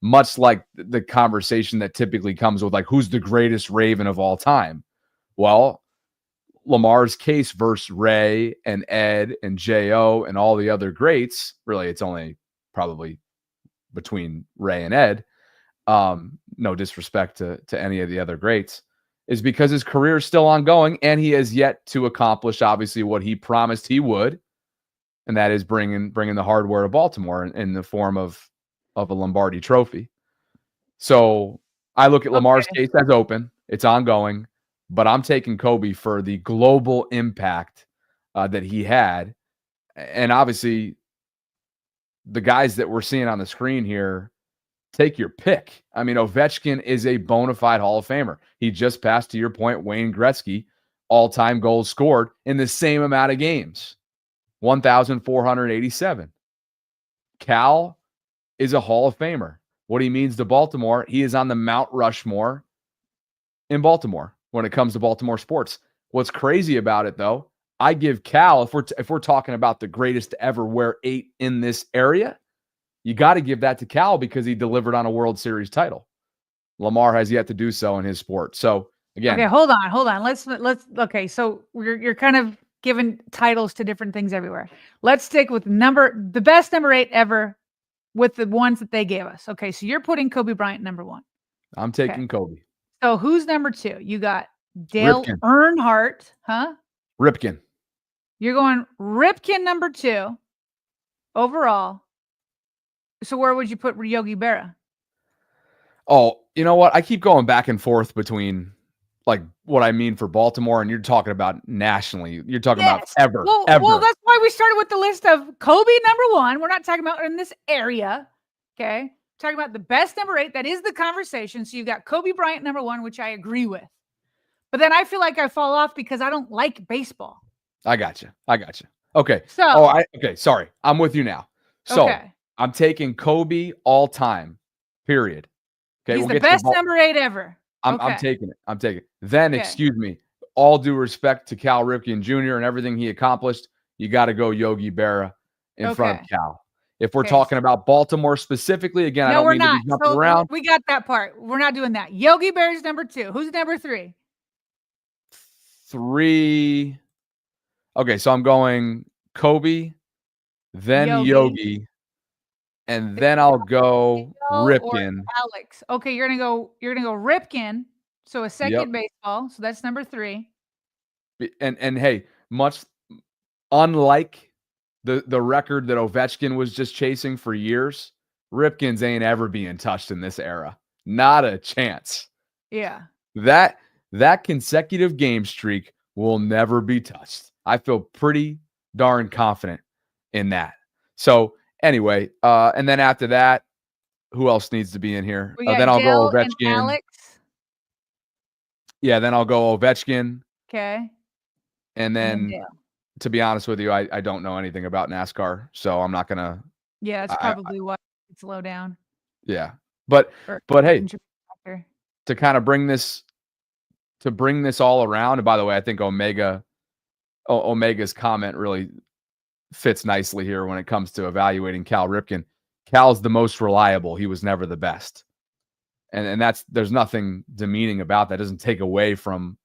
much like the conversation that typically comes with like, who's the greatest Raven of all time? Well, Lamar's case versus Ray and Ed and J.O. and all the other greats, really, it's only probably between Ray and Ed, no disrespect to any of the other greats, is because his career is still ongoing and he has yet to accomplish, obviously, what he promised he would, and that is bringing the hardware to Baltimore in the form of a Lombardi trophy. So I look at Lamar's case as open. It's ongoing, but I'm taking Kobe for the global impact that he had. And obviously, the guys that we're seeing on the screen here, take your pick. I mean, Ovechkin is a bona fide Hall of Famer. He just passed, to your point, Wayne Gretzky, all-time goals scored in the same amount of games, 1,487. Cal is a Hall of Famer. What he means to Baltimore, he is on the Mount Rushmore in Baltimore when it comes to Baltimore sports. What's crazy about it, though, I give Cal, if we're talking about the greatest to ever wear 8 in this area, you got to give that to Cal because he delivered on a World Series title. Lamar has yet to do so in his sport. So again, okay, hold on. Let's okay. So you're kind of giving titles to different things everywhere. Let's stick with the best number 8 ever with the ones that they gave us. Okay, so you're putting Kobe Bryant number 1. I'm taking Kobe. So who's number 2? You got Dale Earnhardt, huh? Ripken. You're going Ripken number 2 overall. So where would you put Yogi Berra? Oh, you know what? I keep going back and forth between like what I mean for Baltimore, and you're talking about nationally. You're talking about ever. Well, that's why we started with the list of Kobe number 1. We're not talking about in this area. Okay. We're talking about the best number 8. That is the conversation. So you've got Kobe Bryant number 1, which I agree with. But then I feel like I fall off because I don't like baseball. I got you. Okay. So okay. Sorry. I'm with you now. So I'm taking Kobe all time, period. Okay. He's the best number 8 ever. I'm taking it. Then, excuse me, all due respect to Cal Ripken Jr. and everything he accomplished, you got to go Yogi Berra in front of Cal. If we're talking about Baltimore specifically, again, I don't mean to be jumping around. We got that part. We're not doing that. Yogi Berra's number 2. Who's number 3? 3. Okay, so I'm going Kobe, then Yogi, and then I'll go Ripken. Alex. Okay, you're gonna go Ripken. So a second baseball. So that's number 3. And hey, much unlike the record that Ovechkin was just chasing for years, Ripken's ain't ever being touched in this era. Not a chance. Yeah. That consecutive game streak will never be touched. I feel pretty darn confident in that. So anyway, and then after that, who else needs to be in here? Then I'll go Ovechkin. And Alex. Yeah, then I'll go Ovechkin. Okay. And then to be honest with you, I don't know anything about NASCAR, so I'm not gonna. Yeah, it's probably why it's low down. Yeah, but hey, factor. to kind of bring this all around. And by the way, I think Omega's comment really fits nicely here when it comes to evaluating Cal Ripken. Cal's the most reliable. He was never the best. And there's nothing demeaning about that. It doesn't take away from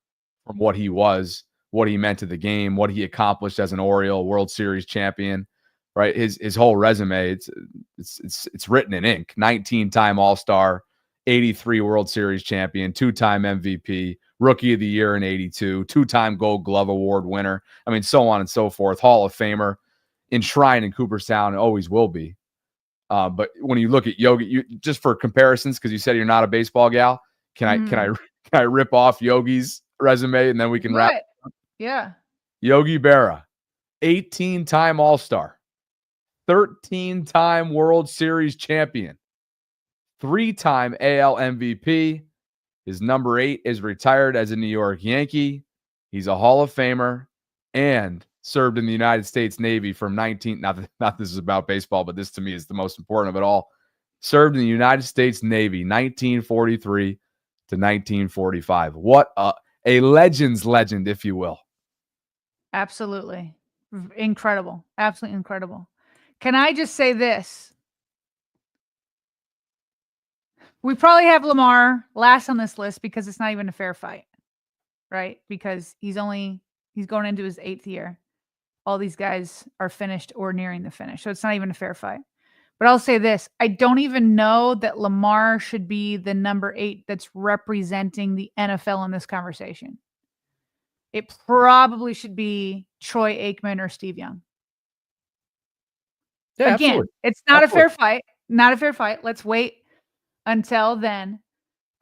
what he was, what he meant to the game, what he accomplished as an Oriole, World Series champion, right? His whole resume, it's written in ink. 19-time All-Star, 83 World Series champion, 2-time MVP, Rookie of the Year in 82, 2-time Gold Glove Award winner. I mean, so on and so forth. Hall of Famer, enshrined in Cooperstown, and always will be. But when you look at Yogi, just for comparisons, because you said you're not a baseball gal, can I rip off Yogi's resume and then we can wrap? Yeah. Yogi Berra, 18-time All-Star, 13-time World Series champion, 3-time AL MVP. His number 8 is retired as a New York Yankee. He's a Hall of Famer and served in the United States Navy from not this is about baseball, but this to me is the most important of it all. Served in the United States Navy, 1943 to 1945. What a legend's legend, if you will. Absolutely. Incredible. Absolutely incredible. Can I just say this? We probably have Lamar last on this list because it's not even a fair fight, right? Because he's going into his 8th year. All these guys are finished or nearing the finish. So it's not even a fair fight. But I'll say this. I don't even know that Lamar should be the number 8 that's representing the NFL in this conversation. It probably should be Troy Aikman or Steve Young. Yeah, again, absolutely. It's not a fair fight. Not a fair fight. Let's wait until then,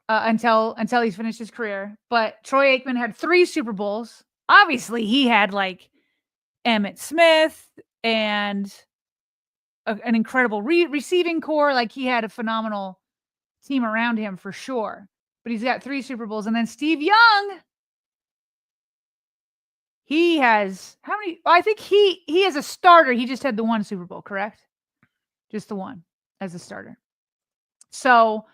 until he's finished his career. But Troy Aikman had 3 Super Bowls. Obviously, he had like Emmitt Smith and an incredible receiving core. Like he had a phenomenal team around him for sure. But he's got 3 Super Bowls. And then Steve Young, he has how many? I think he as a starter, he just had the 1 Super Bowl, correct? Just the 1 as a starter. So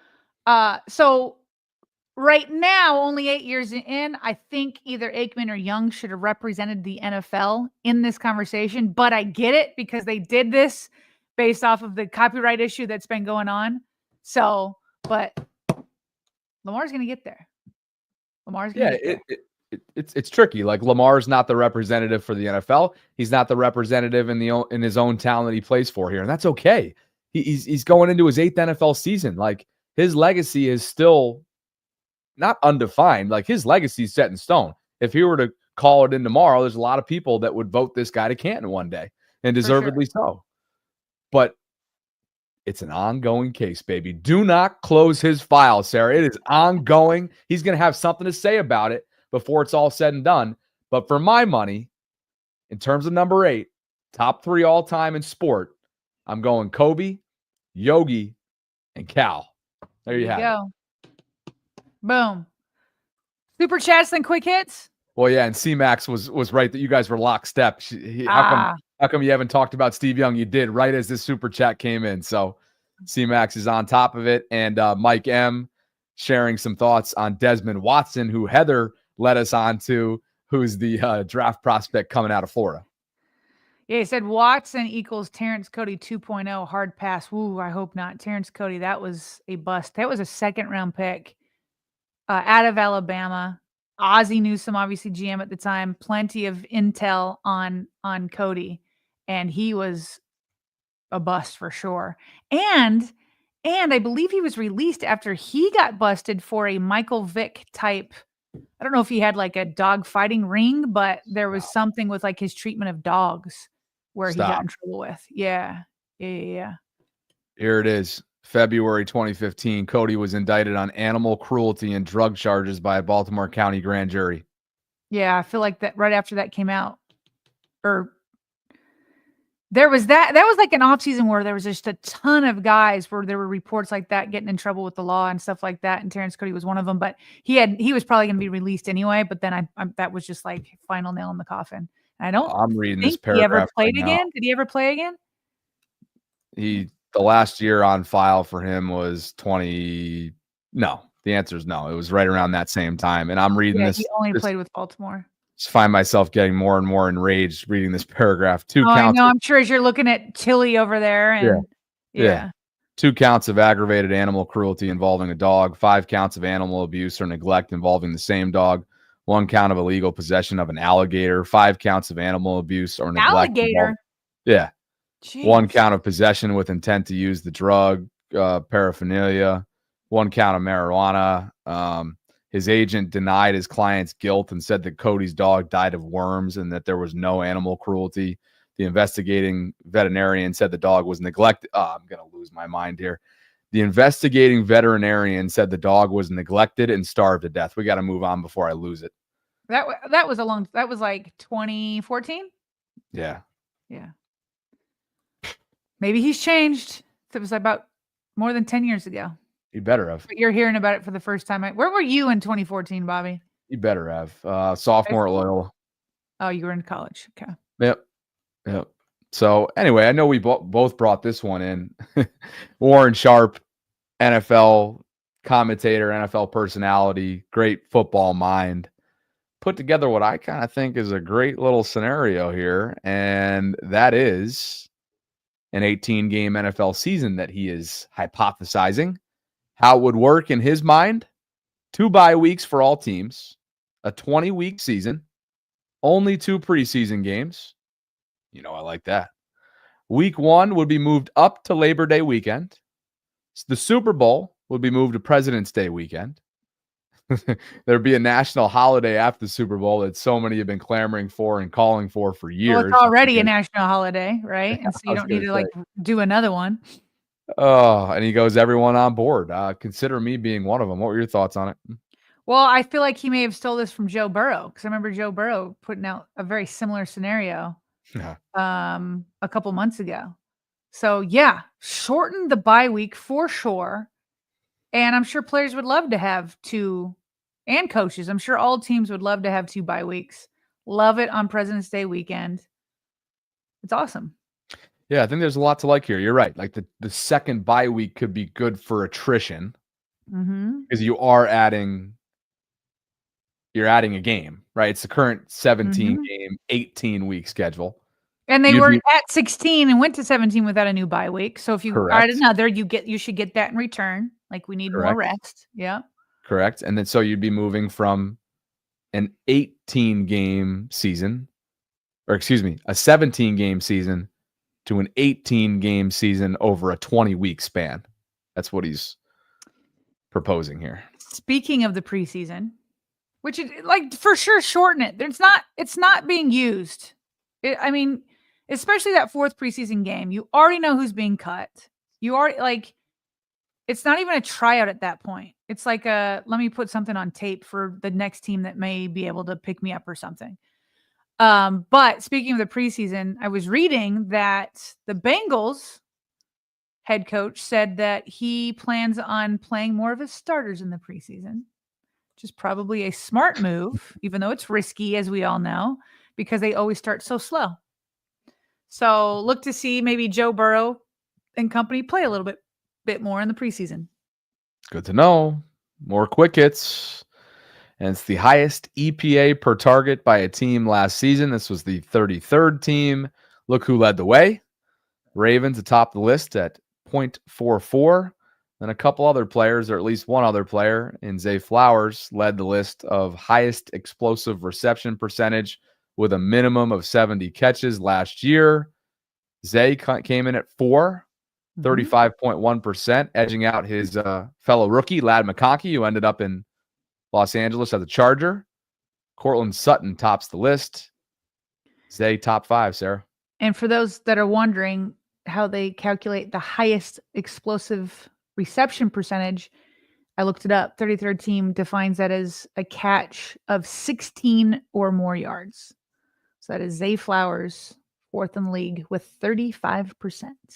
right now, only 8 years in, I think either Aikman or Young should have represented the NFL in this conversation. But I get it because they did this based off of the copyright issue that's been going on. So, but Lamar's going to get there. Lamar's going to get there. It's tricky. Like Lamar's not the representative for the NFL. He's not the representative in his own town that he plays for here, and that's okay. He's going into his 8th NFL season. Like his legacy is still not undefined. Like his legacy is set in stone. If he were to call it in tomorrow, there's a lot of people that would vote this guy to Canton one day, and deservedly so. But it's an ongoing case, baby. Do not close his file, Sarah. It is ongoing. He's going to have something to say about it before it's all said and done. But for my money, in terms of number 8, top 3 all time in sport, I'm going Kobe, Yogi, and Cal. There you have it. Boom. Super chats, then quick hits. Well, yeah, and C-Max was right that you guys were lockstep. How come you haven't talked about Steve Young? You did right as this super chat came in. So C-Max is on top of it. And Mike M sharing some thoughts on Desmond Watson, who Heather led us on to, who's the draft prospect coming out of Florida. Yeah, he said Watson equals Terrence Cody 2.0 hard pass. Woo, I hope not. Terrence Cody, that was a bust. That was a 2nd-round pick out of Alabama. Ozzie Newsome, obviously GM at the time, plenty of intel on Cody, and he was a bust for sure. And I believe he was released after he got busted for a Michael Vick type. I don't know if he had like a dog fighting ring, but there was something with like his treatment of dogs where he got in trouble with. Yeah. Here it is. February 2015, Cody was indicted on animal cruelty and drug charges by a Baltimore County grand jury. Yeah, I feel like that right after that came out, or there was that was like an off season where there was just a ton of guys where there were reports like that getting in trouble with the law and stuff like that. And Terrence Cody was one of them, but he was probably going to be released anyway. But then I that was just like final nail in the coffin. I'm reading this think he ever paragraph right played now. again. Did he ever play again? The last year on file for him was 20. No, the answer is no. It was right around that same time. And I'm reading He only played with Baltimore. Just find myself getting more and more enraged reading this paragraph. I know. I'm sure as you're looking at Tilly over there, and yeah. 2 counts of aggravated animal cruelty involving a dog, 5 counts of animal abuse or neglect involving the same dog, 1 count of illegal possession of an alligator, 5 counts of animal abuse or neglect. Alligator. Jeez. 1 count of possession with intent to use the drug, paraphernalia, 1 count of marijuana. His agent denied his client's guilt and said that Cody's dog died of worms and that there was no animal cruelty. The investigating veterinarian said the dog was neglected. I'm going to lose my mind here. The investigating veterinarian said the dog was neglected and starved to death. We got to move on before I lose it. That was like 2014. Yeah. Maybe he's changed. It was about more than 10 years ago. You better have. But you're hearing about it for the first time. Where were you in 2014, Bobby? You better have. Sophomore at Loyola. Oh, you were in college. Okay. Yep. So anyway, I know we both brought this one in. Warren Sharp, NFL commentator, NFL personality, great football mind, put together what I kind of think is a great little scenario here. And that is an 18-game NFL season that he is hypothesizing. How it would work in his mind: 2 bye weeks for all teams, a 20-week season, only 2 preseason games. I like that. Week 1 would be moved up to Labor Day weekend. The Super Bowl would be moved to President's Day weekend. There'd be a national holiday after the Super Bowl that so many have been clamoring for and calling for years. Well, it's already a national holiday, right? And so you don't need to do another one. Oh, and he goes, everyone on board. Consider me being one of them. What were your thoughts on it? Well, I feel like he may have stole this from Joe Burrow, because I remember Joe Burrow putting out a very similar scenario a couple months ago. So yeah, shorten the bye week for sure. And I'm sure players would love to have 2, and coaches. I'm sure all teams would love to have 2 bye weeks. Love it on President's Day weekend. It's awesome. Yeah, I think there's a lot to like here. You're right. Like the second bye week could be good for attrition because you're adding a game, right? It's the current 17-game, 18-week schedule. And they were at 16 and went to 17 without a new bye week. So if you add another, you should get that in return. Like, we need more rest. Yeah. Correct. And then so you'd be moving from an 18-game season, or excuse me, a 17-game season to an 18-game season over a 20-week span. That's what he's proposing here. Speaking of the preseason, which is for sure shorten it. It's not being used. Especially that 4th preseason game, you already know who's being cut. You already it's not even a tryout at that point. It's like let me put something on tape for the next team that may be able to pick me up or something. But speaking of the preseason, I was reading that the Bengals head coach said that he plans on playing more of his starters in the preseason, which is probably a smart move, even though it's risky, as we all know, because they always start so slow. So look to see maybe Joe Burrow and company play a little bit more in the preseason. Good to know. More quick hits. And it's the highest EPA per target by a team last season. This was the 33rd team. Look who led the way. Ravens atop the list at 0.44. Then a couple other players, or at least one other player in Zay Flowers, led the list of highest explosive reception percentage with a minimum of 70 catches last year. Zay came in at 35.1%, edging out his fellow rookie, Ladd McConkey, who ended up in Los Angeles as a Charger. Cortland Sutton tops the list. Zay top 5, Sarah. And for those that are wondering how they calculate the highest explosive reception percentage, I looked it up. 33rd team defines that as a catch of 16 or more yards. So that is Zay Flowers, 4th in the league, with 35%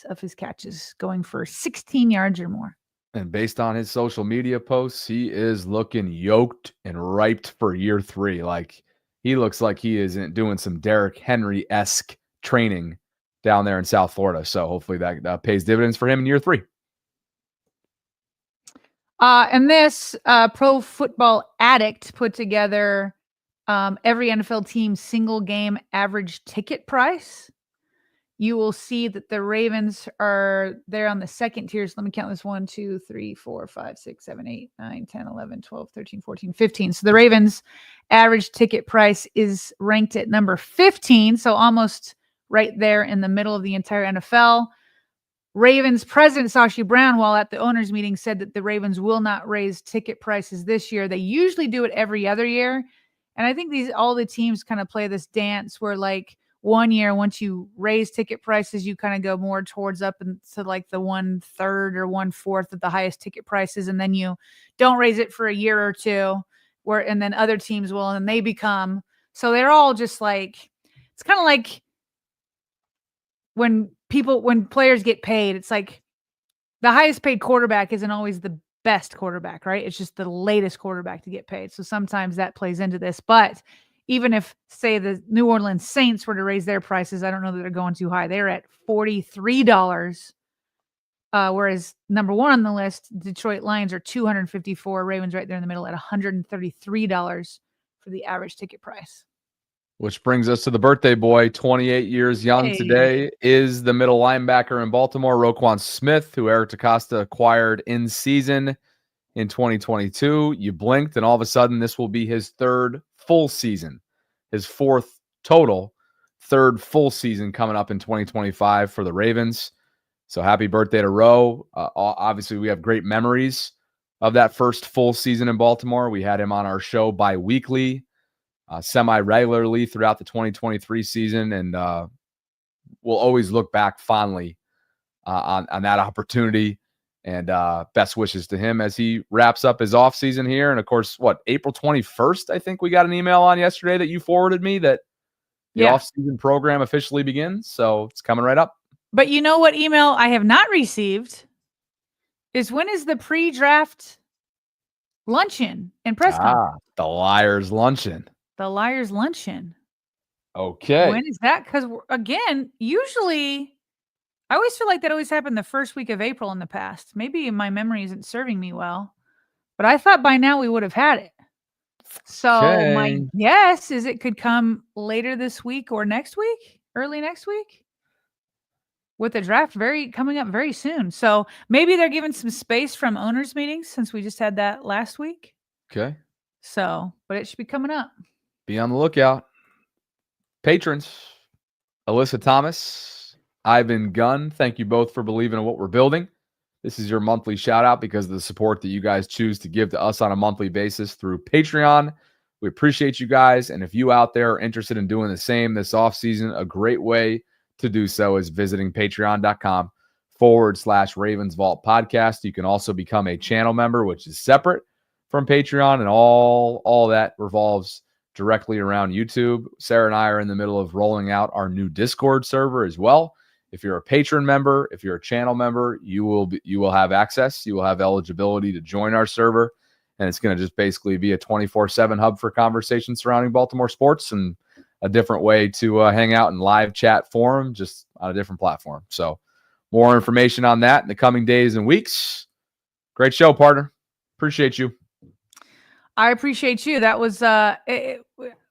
of his catches going for 16 yards or more. And based on his social media posts, he is looking yoked and ripe for year 3. Like, he looks like he is doing some Derrick Henry-esque training down there in South Florida. So hopefully that pays dividends for him in year 3. And this Pro Football Addict put together every NFL team's single game average ticket price. You will see that the Ravens are there on the second tier. So let me count this: 1, 2, 3, 4, 5, 6, 7, 8, 9, 10, 11, 12, 13, 14, 15. So the Ravens average ticket price is ranked at number 15. So almost right there in the middle of the entire NFL. Ravens president Sashi Brown, while at the owners meeting, said that the Ravens will not raise ticket prices this year. They usually do it every other year. And I think all the teams kind of play this dance where, like, one year, once you raise ticket prices, you kind of go more towards up into like the 1/3 or 1/4 of the highest ticket prices. And then you don't raise it for a year or two, and then other teams will, and they become, so they're all just like, it's kind of like when players get paid, it's like the highest paid quarterback isn't always the best quarterback, right? It's just the latest quarterback to get paid. So sometimes that plays into this, but even if, say, the New Orleans Saints were to raise their prices, I don't know that they're going too high. They're at $43, whereas number 1 on the list, Detroit Lions, are $254. Ravens right there in the middle at $133 for the average ticket price. Which brings us to the birthday boy, 28 years young today, is the middle linebacker in Baltimore, Roquan Smith, who Eric DaCosta acquired in season in 2022. You blinked, and all of a sudden, this will be his 3rd full season, his 4th total, 3rd full season coming up in 2025 for the Ravens. So happy birthday to Ro. Obviously, we have great memories of that first full season in Baltimore. We had him on our show bi-weekly, semi-regularly throughout the 2023 season, and we'll always look back fondly on that opportunity. And best wishes to him as he wraps up his offseason here. And, of course, April 21st, I think we got an email on yesterday that you forwarded me that the offseason program officially begins. So it's coming right up. But you know what email I have not received is, when is the pre-draft luncheon and press conference? The Liars Luncheon. The Liars Luncheon. Okay. When is that? Because, again, usually – I always feel like that always happened the first week of April in the past. Maybe my memory isn't serving me well, but I thought by now we would have had it. So my guess is it could come later this week or next week, early next week, with the draft coming up very soon. So maybe they're giving some space from owners meetings, since we just had that last week. Okay. So, but it should be coming up. Be on the lookout. Patrons, Alyssa Thomas, Ivan Gunn, thank you both for believing in what we're building. This is your monthly shout out because of the support that you guys choose to give to us on a monthly basis through Patreon. We appreciate you guys. And if you out there are interested in doing the same this offseason, a great way to do so is visiting patreon.com/RavensVault podcast. You can also become a channel member, which is separate from Patreon, and all that revolves directly around YouTube. Sarah and I are in the middle of rolling out our new Discord server as well. If you're a patron member, if you're a channel member, you will have access. You will have eligibility to join our server, and it's going to just basically be a 24/7 hub for conversations surrounding Baltimore sports, and a different way to hang out in live chat forum, just on a different platform. So more information on that in the coming days and weeks. Great show, partner. Appreciate you. I appreciate you. That was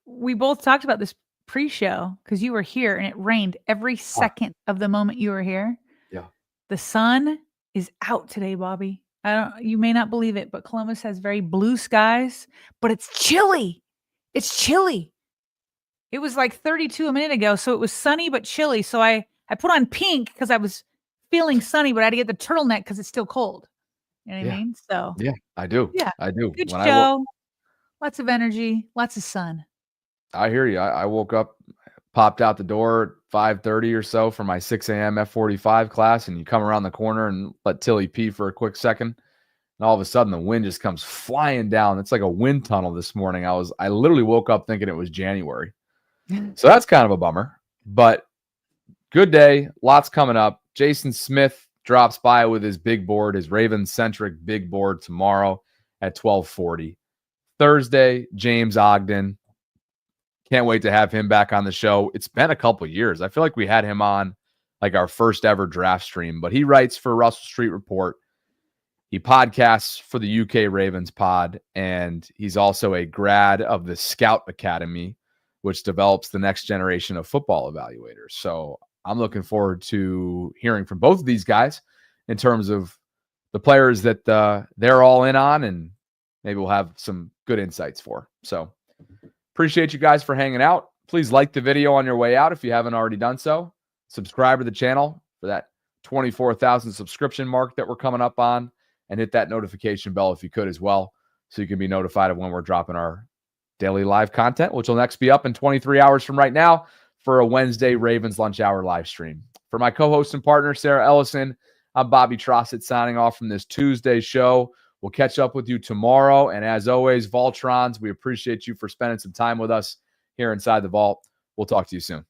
we both talked about this pre-show because you were here, and it rained every second of the moment you were here. Yeah. The sun is out today, Bobby. You may not believe it, but Columbus has very blue skies, but it's chilly. It's chilly. It was like 32 a minute ago, so it was sunny but chilly. So I put on pink because I was feeling sunny, but I had to get the turtleneck because it's still cold. You know what I mean? So yeah, I do. Yeah, I do. good show. Lots of energy, lots of sun. I hear you. I woke up, popped out the door at 5:30 or so for my 6 a.m. F45 class, and you come around the corner and let Tilly pee for a quick second, and all of a sudden the wind just comes flying down. It's like a wind tunnel this morning. I literally woke up thinking it was January. So that's kind of a bummer, but good day. Lots coming up. Jason Smith drops by with his big board, his Ravens-centric big board tomorrow at 12:40. Thursday, James Ogden. Can't wait to have him back on the show. It's been a couple years. I feel like we had him on like our first ever draft stream, but he writes for Russell Street Report. He podcasts for the UK Ravens pod, and he's also a grad of the Scout Academy, which develops the next generation of football evaluators. So I'm looking forward to hearing from both of these guys in terms of the players that they're all in on, and maybe we'll have some good insights for. So appreciate you guys for hanging out. Please like the video on your way out if you haven't already done so. Subscribe to the channel for that 24,000 subscription mark that we're coming up on, and hit that notification bell if you could as well, so you can be notified of when we're dropping our daily live content, which will next be up in 23 hours from right now for a Wednesday Ravens Lunch Hour live stream. For my co-host and partner, Sarah Ellison, I'm Bobby Trossett signing off from this Tuesday show. We'll catch up with you tomorrow. And as always, Vaultrons, we appreciate you for spending some time with us here inside the vault. We'll talk to you soon.